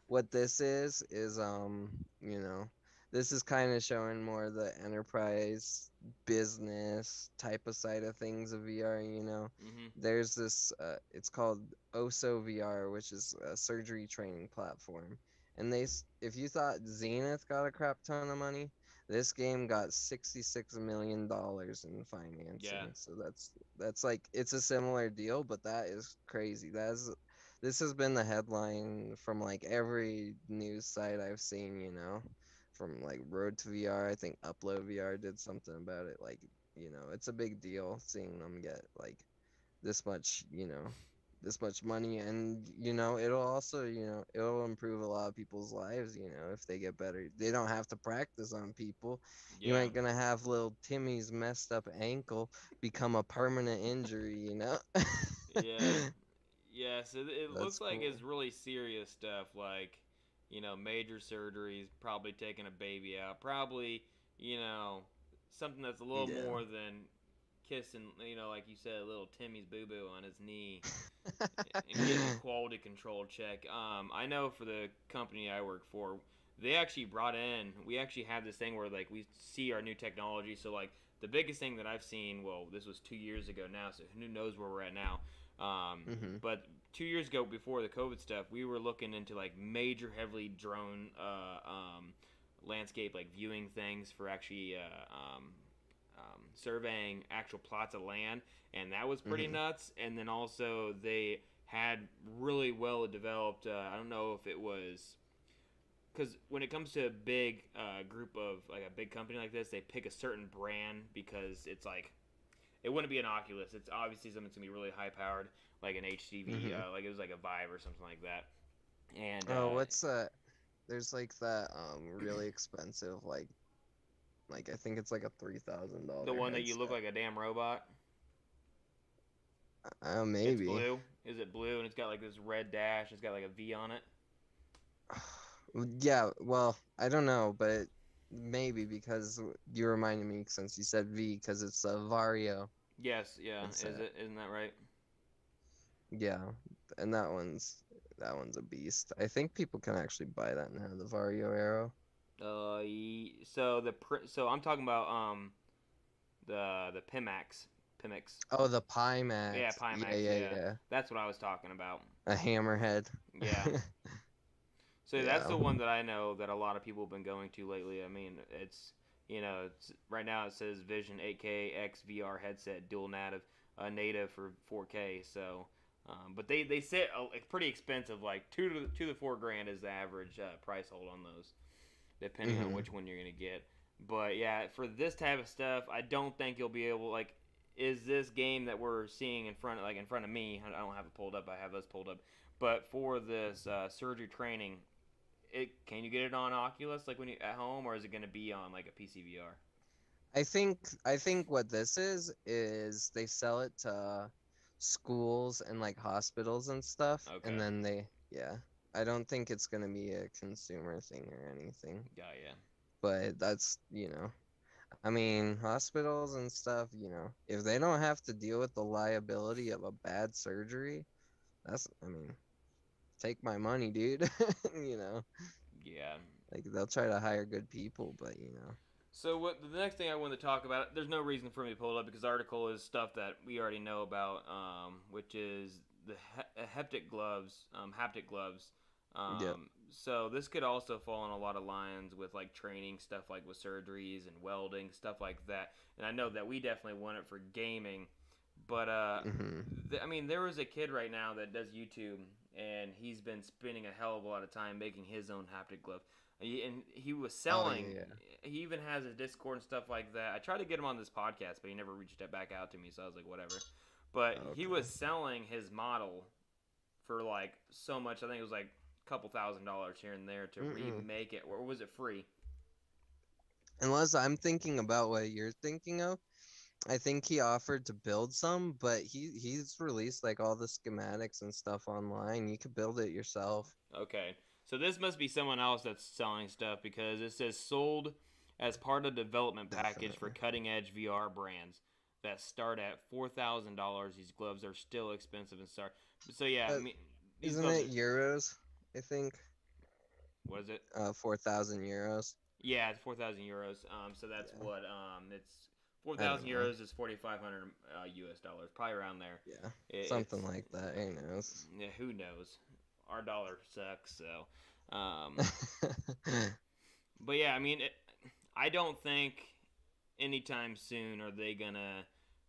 what this is you know, this is kind of showing more the enterprise business type of side of things of VR, you know. Hmm. There's this it's called OSO VR, which is a surgery training platform. And if you thought Zenith got a crap ton of money, this game got $66 million in Yeah. financing. So that's like it's a similar deal, but that is crazy. This has been the headline from like every news site I've seen, you know, from like Road to VR. I think Upload VR did something about it. Like, it's a big deal seeing them get like this much, this much money, and it'll also, it'll improve a lot of people's lives, if they get better. They don't have to practice on people. You Yeah. ain't gonna have little Timmy's messed up ankle become a permanent injury. Yeah. Yeah, so it looks That's like it's cool. really serious stuff, like, major surgeries, probably taking a baby out, probably, you know, something that's a little Yeah. more than kissing, like you said, a little Timmy's boo boo on his knee and getting a quality control check. I know for the company I work for, they actually brought in, we actually have this thing where, like, we see our new technology. So, like, the biggest thing that I've seen, well, this was 2 years ago now, so who knows where we're at now. Mhm. But 2 years ago, before the COVID stuff, we were looking into like major, heavily drone landscape, like viewing things for actually surveying actual plots of land, and that was pretty Mhm. nuts. And then also they had really well developed. I don't know if it was because when it comes to a big group of like a big company like this, they pick a certain brand because it's like it wouldn't be an Oculus. It's obviously something that's gonna be really high powered, like an HTV, Mhm. like it was like a Vive or something like that. And Oh, what's that? There's like that really expensive like I think it's like a the $3,000 one that you look headset. like a damn robot. It's Maybe. blue. Is it blue? And it's got like this red dash. It's got like a V on it. Yeah, well, I don't know, but maybe because you reminded me since you said V because it's a Vario Yes, yeah. Is headset. it? Isn't that right? Yeah, and that one's a beast. I think people can actually buy that now, the Vario Arrow. So I'm talking about the Pimax. Oh, the Yeah, Pimax. Yeah, Pimax. yeah, Yeah, yeah. that's what I was talking about. A hammerhead. Yeah. So that's Yeah. the one that I know that a lot of people have been going to lately. I mean, it's right now it says Vision 8K X VR headset dual native for 4K. So, but they say it's pretty expensive. Like two to 4 grand is the average price hold on those, depending on Mhm. which one you're gonna get. But yeah, for this type of stuff, I don't think you'll be able like. Is this game that we're seeing in front of me? I don't have it pulled up. I have us pulled up. But for this surgery training, can you get it on Oculus like when you at home, or is it going to be on like a PC VR? I think what this is they sell it to schools and like hospitals and stuff, and Okay, then yeah. I don't think it's gonna be a consumer thing or anything. got ya. But I mean, hospitals and stuff, if they don't have to deal with the liability of a bad surgery, I mean, take my money, dude. you know, Yeah. like they'll try to hire good people, but So what the next thing I wanted to talk about? There's no reason for me to pull it up because the article is stuff that we already know about, which is the haptic gloves. yeah. So this could also fall in a lot of lines with like training stuff, like with surgeries and welding stuff like that. And I know that we definitely want it for gaming, but Hmm. I mean, there was a kid right now that does YouTube, and he's been spending a hell of a lot of time making his own haptic glove. And he was Oh yeah, selling. yeah. He even has a Discord and stuff like that. I tried to get him on this podcast, but he never reached back out to me. So I was like, whatever. But he was Okay. selling his model for like so much. I think it was like a couple $1,000s here and there to Mm-mm. remake it, or was it free? Unless I'm thinking about what you're thinking of, I think he offered to build some, but he's released like all the schematics and stuff online. You could build it yourself. Okay. So this must be someone else that's selling stuff because it says sold as part of development package for Definitely. cutting edge VR brands that start at $4,000. These gloves are still expensive and start. So yeah, I Uh, mean, these isn't gloves are. it euros? I think What is it? 4,000 euros. Yeah, it's 4,000 euros. So that's Yeah, what it's four I don't thousand know. euros is 4,500 US dollars, probably around there. Yeah, It's something like that. Who knows? yeah, who knows? Our dollar sucks, so. But yeah, I mean, I don't think anytime soon are they gonna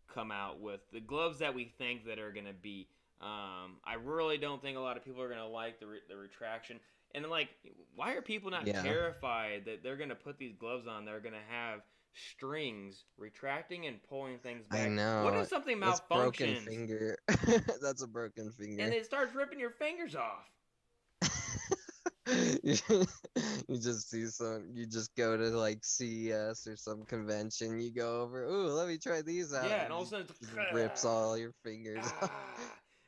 come out with the gloves that we think that are gonna be. I really don't think a lot of people are gonna like the retraction. And like, why are people not Yeah. terrified that they're gonna put these gloves on? They're gonna have strings retracting and pulling things I back. What know. if something That's broken malfunctions finger. That's a broken and finger. it starts ripping your fingers off? you you just see some. You just go to like CES or some convention. You go over. Ooh, let me try these out, Yeah, and and all of a sudden just rips all your fingers off. ah.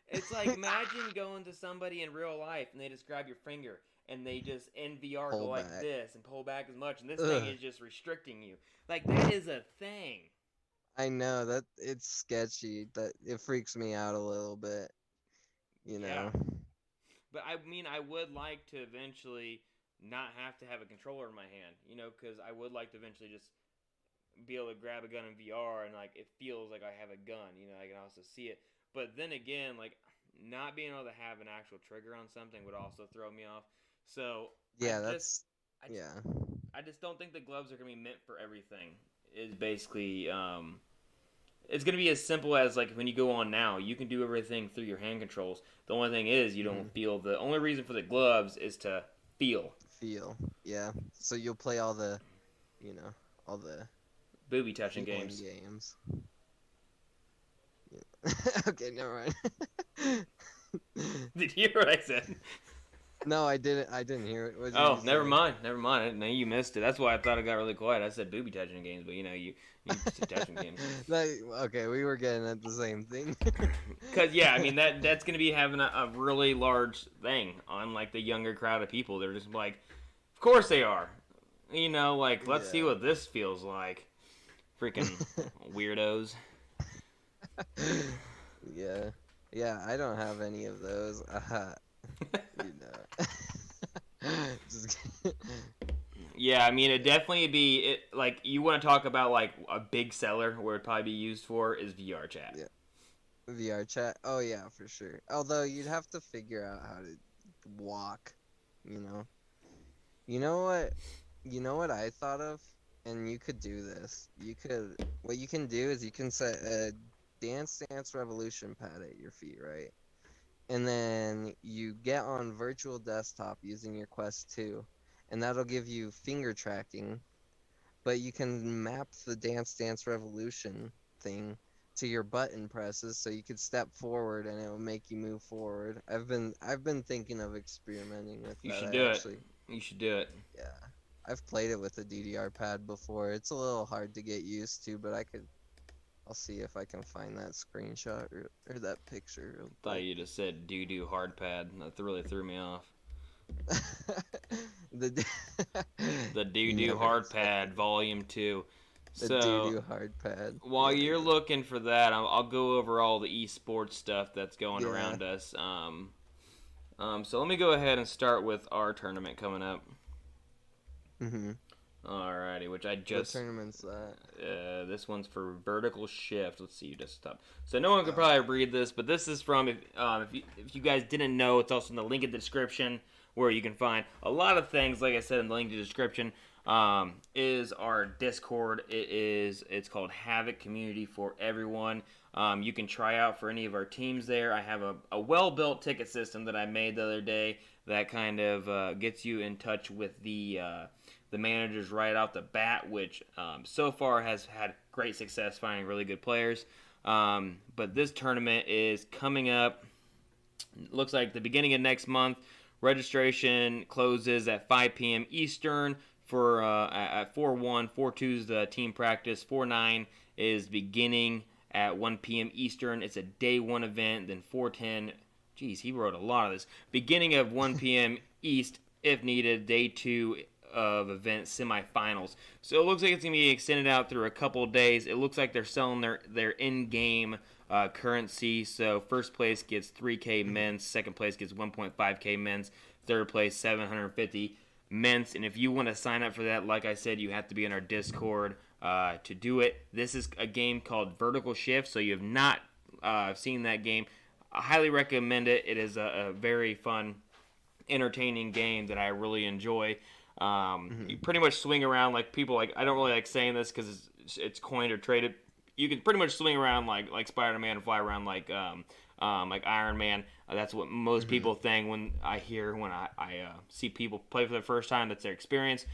It's like imagine going to somebody in real life and they describe your finger and they just in VR go Pull like back. this and pull back as much, and this thing Ugh. is just restricting you. Like that is a thing. I know that it's sketchy. That it freaks me out a little bit. You Yeah. know. But I mean, I would like to eventually not have to have a controller in my hand, because I would like to eventually just be able to grab a gun in VR and like it feels like I have a gun, I can also see it. But then again, like not being able to have an actual trigger on something would also throw me off. So I Yeah, just, that's I just, yeah. I just don't think the gloves are gonna be meant for everything. Is basically, it's gonna be as simple as like when you go on now, you can do everything through your hand controls. The only thing is you don't feel. The only reason for the gloves is to feel. Feel. Yeah. So you'll play all the, you know, all the Booby touching feeling games. games. Yeah. Okay, never mind. Did you hear what I said? No, I didn't. I didn't hear it. What did Oh, you never say? mind. Never mind. No, you missed it. That's why I thought it got really quiet. I said booby touching games, but you said touching games. Okay, we were getting at the same thing. Cause yeah, I mean that's gonna be having a really large thing on like the younger crowd of people. They're just like, of course they are. Like let's see Yeah. what this feels like. Freaking weirdos. Yeah. Yeah, I don't have any of those. You know. Just Yeah, I mean it definitely be it. Like you want to talk about like a big seller where it'd probably be used for is VR chat. yeah. VR chat. Oh yeah, for sure. Although you'd have to figure out how to walk, you know. You know what? You know what I thought of? And you could do this. What you can do is you can set a Dance Revolution pad at your feet, right? And then you get on virtual desktop using your Quest 2, and that'll give you finger tracking, but you can map the Dance Revolution thing to your button presses so you could step forward and it will make you move forward. I've been thinking of experimenting with You that. should I do it. actually You should do it. Yeah. I've played it with a DDR pad before. It's a little hard to get used to, but I'll see if I can find that screenshot or that picture real Thought quick. you just said doo doo hard pad. That really threw me off. the d- The doo he doo never hard said pad volume 2. the So doo-doo hard pad. while Yeah, you're looking for that, I'll go over all the esports stuff that's going yeah. around us. So let me go ahead and start with our tournament coming up. Mhm. Alrighty, which I What just tournament's that? this one's for vertical shift. Let's see your desktop. So no one could Oh, probably read this, but this is from if you guys didn't know, it's also in the link in the description where you can find a lot of things. Like I said in the link in the description, is our Discord. It's called Havoc Community for everyone. You can try out for any of our teams there. I have a well-built ticket system that I made the other day that kind of gets you in touch with the managers right off the bat, which so far has had great success finding really good players. But this tournament is coming up. Looks like the beginning of next month. Registration closes at 5 p.m. Eastern for at 4-1. 4-2 is the team practice. 4-9 is beginning at 1 p.m. Eastern. It's a day one event. Then 4-10. Geez, he wrote a lot of this. Beginning of 1 p.m. East, if needed. Day two of event semifinals. So it looks like it's going to be extended out through a couple of days. It looks like they're selling their in-game currency. So first place gets 3K men's, second place gets 1.5K men's, third place 750 men's. And if you want to sign up for that, like I said, you have to be in our Discord to do it. This is a game called Vertical Shift. So you have not seen that game, I highly recommend it. It is a very fun, entertaining game that I really enjoy. You Mhm. pretty much swing around like people like. I don't really like saying this because it's coined or traded. you can pretty much swing around like Spider-Man and fly around like Iron Man. That's what most people think when I see people play for the first time. That's their experience.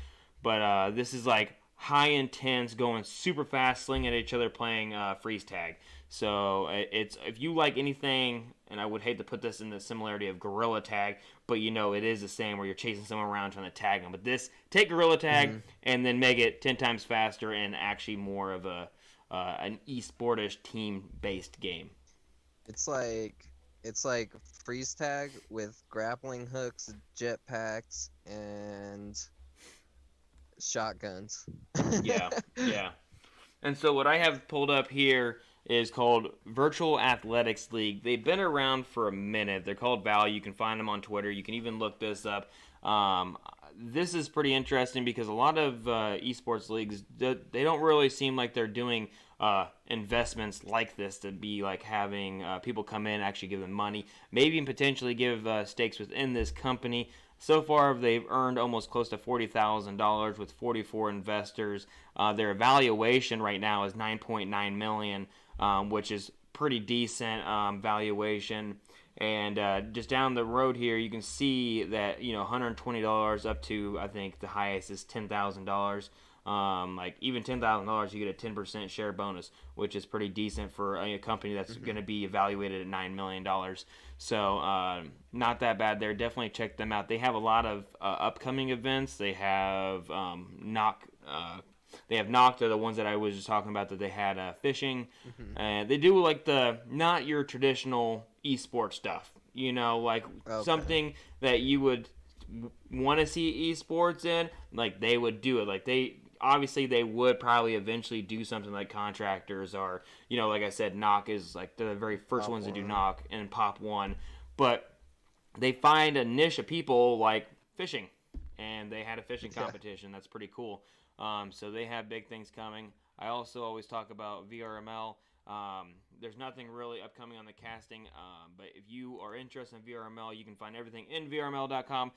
But this is like high intense, going super fast, slinging at each other, playing freeze tag. So it's if you like anything, and I would hate to put this in the similarity of gorilla tag, but it is the same where you're chasing someone around trying to tag them. But this, take gorilla tag and then make it 10 times faster and actually more of an esportish team based game. It's like freeze tag with grappling hooks, jetpacks, and shotguns. Yeah. And so what I have pulled up here is called Virtual Athletics League. They've been around for a minute. They're called Val. You can find them on Twitter. You can even look this up. This is pretty interesting because a lot of esports leagues, they don't really seem like they're doing investments like this to be like having people come in, actually give them money, maybe even potentially give stakes within this company. So far, they've earned almost close to $40,000 with 44 investors. Their valuation right now is $9.9 million, which is pretty decent valuation. And just down the road here, you can see that $120 up to, I think the highest is $10,000. Like even $10,000, you get a 10% share bonus, which is pretty decent for a company that's going to be evaluated at $9 million. So not that bad there. Definitely check them out. They have a lot of upcoming events. They have Knock. They have Knock. They're the ones that I was just talking about that they had fishing. And they do like the not your traditional esports stuff. Like something that you would want to see esports in. Like they would do it. Like obviously they would probably eventually do something like Contractors or like I said, Knock is like the very first Pop ones to do One. Knock and Pop One, but they find a niche of people like fishing, and they had a fishing competition. That's pretty cool. So they have big things coming. I also always talk about VRML. There's nothing really upcoming on the casting, but if you are interested in VRML, you can find everything in VRML.com.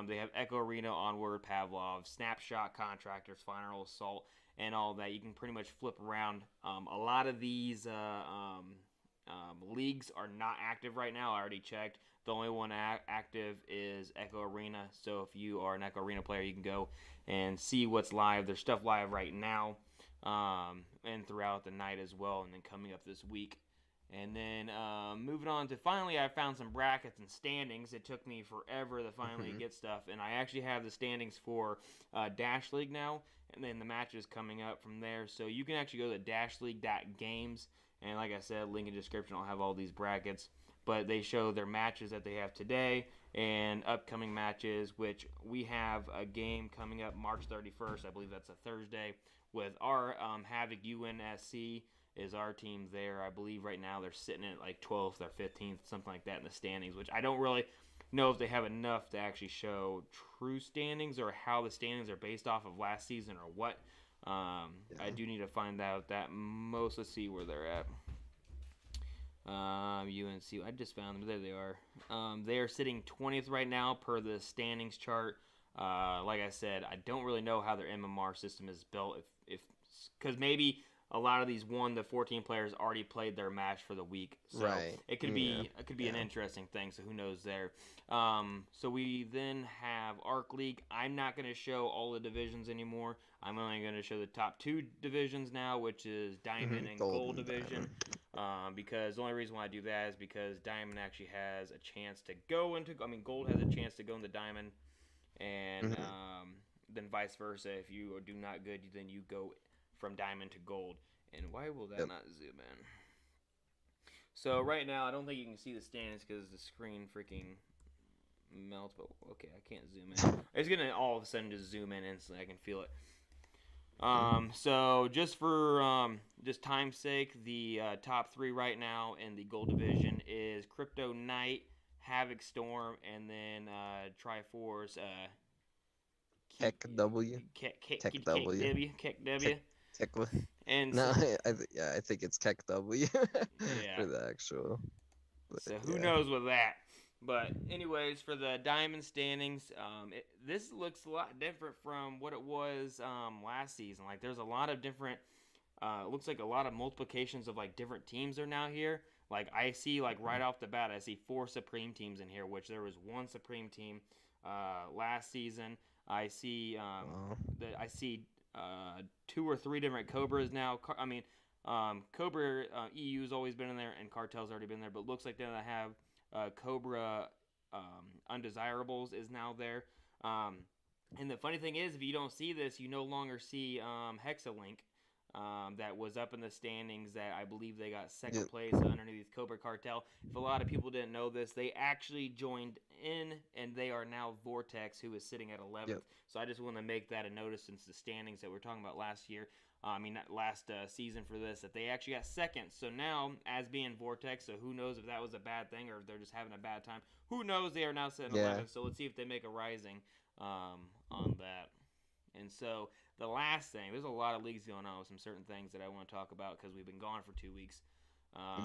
They have Echo Arena, Onward, Pavlov, Snapshot, Contractors, Final Assault, and all that. You can pretty much flip around. A lot of these leagues are not active right now. I already checked. The only one active is Echo Arena. So if you are an Echo Arena player, you can go and see what's live. There's stuff live right now. And throughout the night as well, and then coming up this week. And then moving on to finally, I found some brackets and standings. It took me forever to finally get stuff, and I actually have the standings for Dash League now, and then the matches coming up from there. So you can actually go to dashleague.games, and like I said, link in the description, I'll have all these brackets. But they show their matches that they have today and upcoming matches, which we have a game coming up March 31st. I believe that's a Thursday. With our Havoc UNSC is our team there. I believe right now they're sitting at like 12th or 15th, something like that in the standings, which I don't really know if they have enough to actually show true standings or how the standings are based off of last season or what. I do need to find out that most. Let's see where they're at. UNC, I just found them. There they are. They are sitting 20th right now per the standings chart. Like I said, I don't really know how their MMR system is built. Because maybe a lot of these 1 to 14 players already played their match for the week, so it could be an interesting thing. So who knows there? So we then have Arc League. I'm not going to show all the divisions anymore. I'm only going to show the top 2 divisions now, which is Diamond and Gold division. Because the only reason why I do that is because Diamond actually has a chance to go into. I mean, Gold has a chance to go into Diamond. And then vice versa. If you do not good, then you go from Diamond to Gold. And why will that not zoom in? So right now, I don't think you can see the standings because the screen freaking melts. But okay, I can't zoom in. It's gonna all of a sudden just zoom in instantly. I can feel it. So just for just time's sake, the top 3 right now in the Gold division is Crypto Knight, Havoc Storm, and then Triforce. Keck W. Keck W. And no, I think it's Keck W for the actual. So who knows with that? But anyways, for the Diamond standings, this looks a lot different from what it was last season. Like there's a lot of different It looks like a lot of multiplications of like different teams are now here. Like I see like right off the bat, I see 4 Supreme teams in here, which there was one Supreme team last season. I see Wow. I see 2 or 3 different Cobras now. Cobra EU's always been in there, and Cartel's already been there, but looks like they have Cobra Undesirables is now there. Um, and the funny thing is, if you don't see this, you no longer see Hexalink. That was up in the standings. That I believe they got second Yep. place underneath Cobra Cartel. If a lot of people didn't know this, they actually joined in, and they are now Vortex, who is sitting at 11th. Yep. So I just want to make that a notice since the standings that we are talking about last year. Last season for this, that they actually got second. So now, as being Vortex, so who knows if that was a bad thing or if they're just having a bad time. Who knows? They are now sitting Yeah. 11th. So let's see if they make a rising on that. And so the last thing, there's a lot of leagues going on with some certain things that I want to talk about because we've been gone for 2 weeks.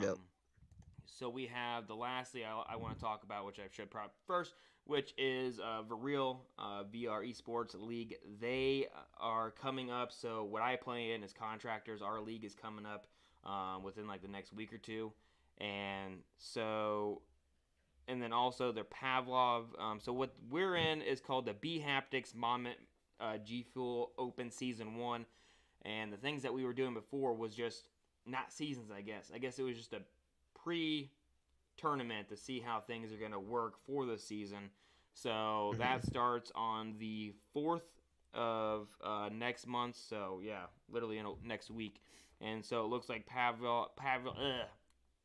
Yep. So we have the last thing I want to talk about, which I should probably first, which is Virreal VR Esports League. They are coming up. So what I play in is contractors. Our league is coming up within like the next week or two, and so and then also their Pavlov. So what we're in is called the B Haptics Moment G Fuel Open Season 1. And the things that we were doing before was just not seasons, I guess. I guess it was just a pre-tournament to see how things are going to work for the season. So that starts on the 4th of next month. So, yeah, literally next week. And so it looks like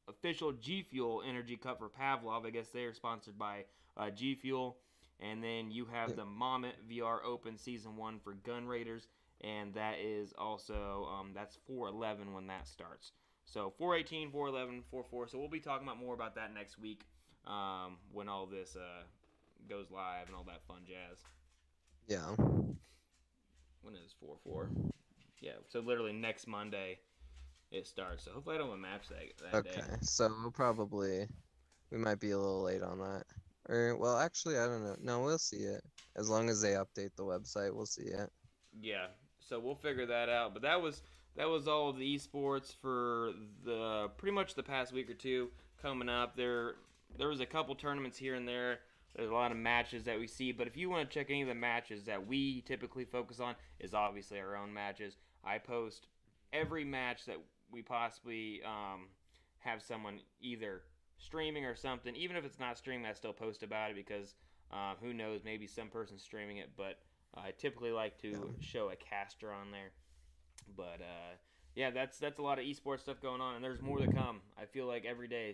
official G Fuel Energy Cup for Pavlov. I guess they're sponsored by G Fuel. And then you have Yep. the Moment VR Open Season 1 for Gun Raiders. And that is also, that's 4/11 when that starts. So 4/18, 4/11, 4/4. So we'll be talking about more about that next week when all this goes live and all that fun jazz. Yeah. When is 4/4? Yeah, so literally next Monday it starts. So hopefully I don't have a match that day. Okay. So we might be a little late on that. Or well, actually, I don't know. No, we'll see it. As long as they update the website, we'll see it. Yeah, so we'll figure that out. But that was all of the esports for the pretty much the past week or two coming up. There was a couple tournaments here and there. There's a lot of matches that we see, but if you want to check any of the matches that we typically focus on, is obviously our own matches. I post every match that we possibly have someone either streaming or something. Even if it's not streaming, I still post about it because who knows, maybe some person's streaming it, but I typically like to Yeah. show a caster on there. But yeah, that's a lot of esports stuff going on, and there's more to come. I feel like every day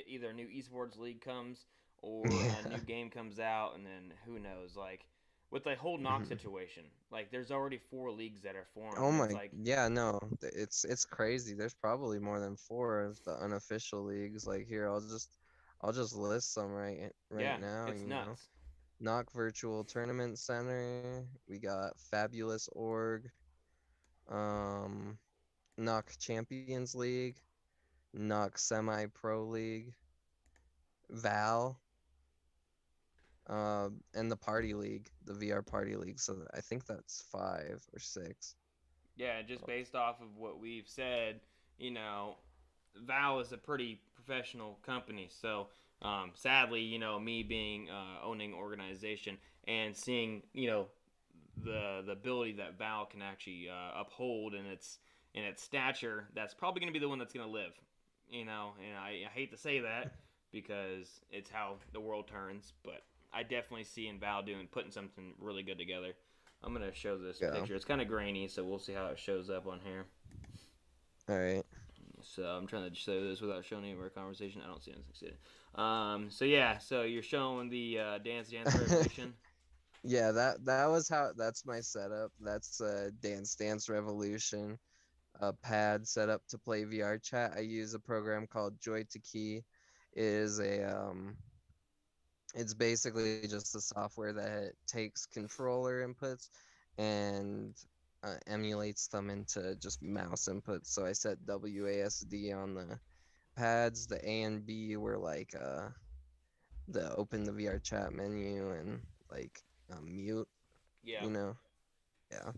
either a new esports league comes or a Yeah. new game comes out, and then who knows, like with the whole knock Mhm. situation, like there's already 4 leagues that are formed, Oh and it's my, like yeah, no, it's crazy. There's probably more than four of the unofficial leagues. Like here, I'll just list some right yeah, now. it's nuts. Knock Virtual Tournament Center. We got Fabulous Org. Um, Knock Champions League. Knock Semi Pro League. Val. And the Party League, the VR Party League. So I think that's 5 or 6. Yeah, just based off of what we've said, you know, Val is a pretty professional company. So, sadly, me being owning organization and seeing, the ability that Val can actually uphold in its stature, that's probably going to be the one that's going to live. And I hate to say that because it's how the world turns, but I definitely see in Val putting something really good together. I'm gonna show this Yeah. picture. It's kind of grainy, so we'll see how it shows up on here. All right. So I'm trying to show this without showing any of our conversation. I don't see anything succeeding. So yeah, so you're showing the Dance Revolution. Yeah, that's my setup. That's Dance Revolution, a pad set up to play VR chat. I use a program called Joy to Key. It is it's basically just a software that takes controller inputs and emulates them into just mouse inputs. So I set WASD on the pads. The A and B were like the open the VR chat menu and like mute, Yeah. you know. Yeah.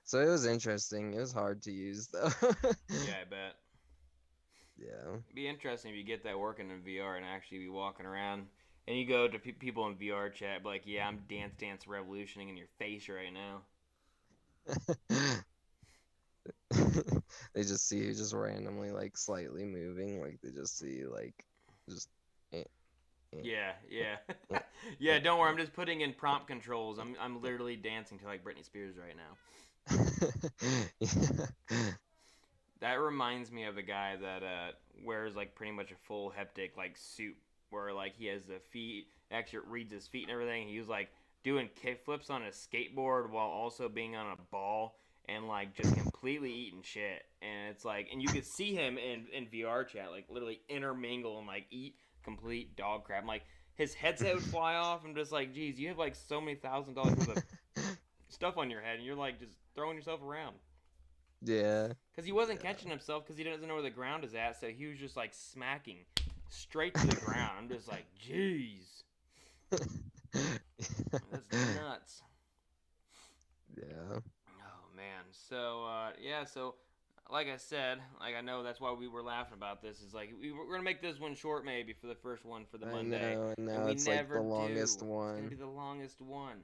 So it was interesting. It was hard to use though. Yeah, I bet. Yeah. It'd be interesting if you get that working in VR and actually be walking around and you go to people in VR chat, be like, yeah, I'm Dance Revolutioning in your face right now. They just see you just randomly like slightly moving, like they just see you like just eh, eh, Yeah, yeah, eh, yeah. Don't worry, eh, I'm just putting in prompt controls. I'm literally dancing to like Britney Spears right now. yeah. That reminds me of a guy that wears like pretty much a full heptic like suit where like he has the feet actually reads his feet and everything. He was like doing kick flips on a skateboard while also being on a ball and like just completely eating shit. And it's like and you could see him in VR chat like literally intermingle and like eat complete dog crap. I'm like his headset would fly off. I'm just like, geez, you have like so many $1,000 worth of stuff on your head and you're like just throwing yourself around. Yeah. Because he wasn't Yeah. catching himself because he doesn't know where the ground is at, so he was just like smacking straight to the ground. I'm just like, jeez, that's nuts. Yeah. Oh man. So yeah. So like I said, like I know that's why we were laughing about this. Is like we're gonna make this one short maybe for the first one for the I Monday, know, and and now we it's like never the longest do. It's gonna be one. the longest one,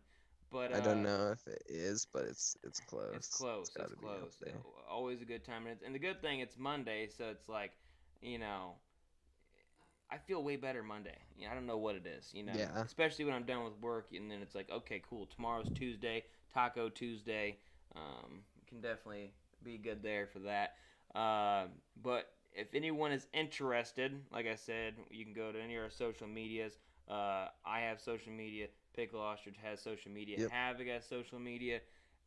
but I don't know if it is, but it's it's close. It's close. got It's to be up close. there. Always a good time, and the good thing it's Monday, so it's like, you know, I feel way better Monday. I don't know what it is, Yeah. especially when I'm done with work, and then it's like, okay, cool. Tomorrow's Tuesday, Taco Tuesday. Can definitely be good there for that. But if anyone is interested, like I said, you can go to any of our social medias. I have social media. Pickle Ostrich has social media. Yep. Havoc has social media.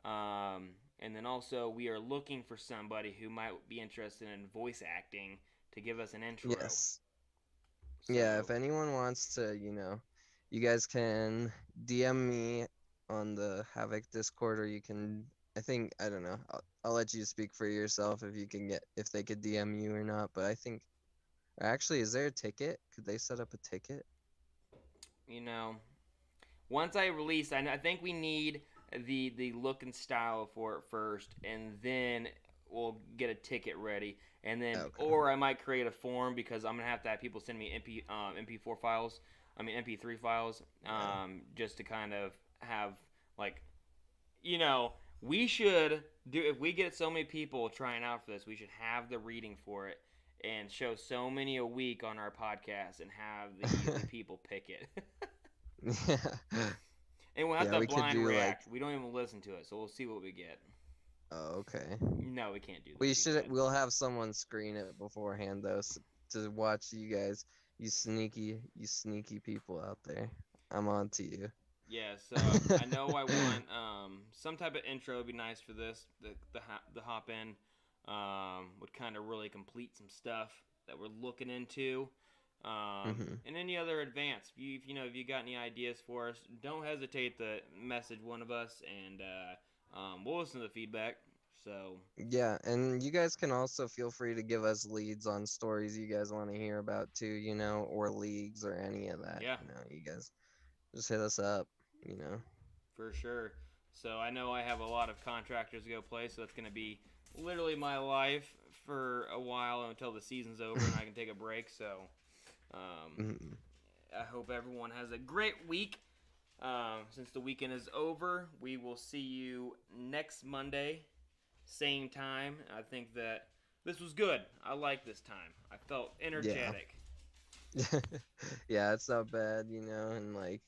And then also, we are looking for somebody who might be interested in voice acting to give us an intro. Yes. Yeah, if So anyone wants to, you guys can DM me on the Havoc Discord, or you can, I don't know. I'll let you speak for yourself if you can if they could DM you or not. But I think, actually, is there a ticket? Could they set up a ticket? you know, once I release, I think we need the look and style for it first, and then we'll get a ticket ready, and then Okay. or I might create a form because I'm gonna have to have people send me MP4 files, I mean MP3 files, Yeah. just to kind of have like you know we should do if we get so many people trying out for this, we should have the reading for it and show so many a week on our podcast and have the people pick it. Yeah. And we'll have Yeah, to we could blind do like, react. We don't even listen to it, so we'll see what we get. oh, okay. No, we can't do that. We'll have someone screen it beforehand though, to watch you guys, you sneaky people out there. I'm on to you. Yeah, so I know I want some type of intro would be nice for this. The hop in would kind of really complete some stuff that we're looking into. Hmm. And any other advance, if you got any ideas for us, don't hesitate to message one of us, and we'll listen to the feedback. So Yeah, and you guys can also feel free to give us leads on stories you guys want to hear about too, or leagues or any of that. yeah, You guys just hit us up, you know. for sure. So I know I have a lot of contractors to go play, so that's going to be literally my life for a while until the season's over and I can take a break. So Mhm. I hope everyone has a great week. Since the weekend is over, we will see you next Monday, same time. I think that this was good. I like this time. I felt Yeah. energetic. Yeah, it's not bad, and like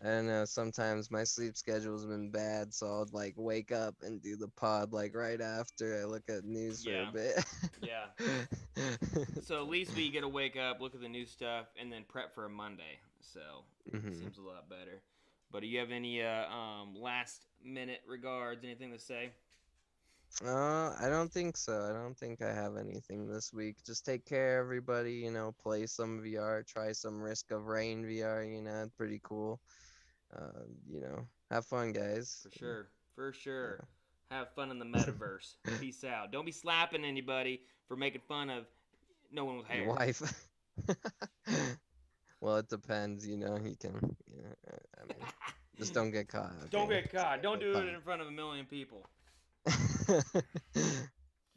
I don't know, sometimes my sleep schedule's been bad, so I'll like wake up and do the pod like right after I look at news for a Yeah, bit. yeah. So at least we get to wake up, look at the new stuff, and then prep for a Monday. So Hmm. seems a lot better. But do you have any last minute regards? Anything to say? I don't think so. I don't think I have anything this week. Just take care, everybody. Play some VR, try some Risk of Rain VR. It's pretty cool. Have fun, guys. For sure. For sure. Yeah. Have fun in the metaverse. Peace out. Don't be slapping anybody for making fun of no one with Your hair. wife. Well, it depends. He can. I mean, just don't get caught. Don't Okay. get Just caught. don't Don't get do it caught. in front of a million people.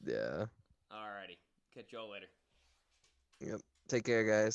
Yeah. Alrighty, catch y'all later. Yep. Take care, guys.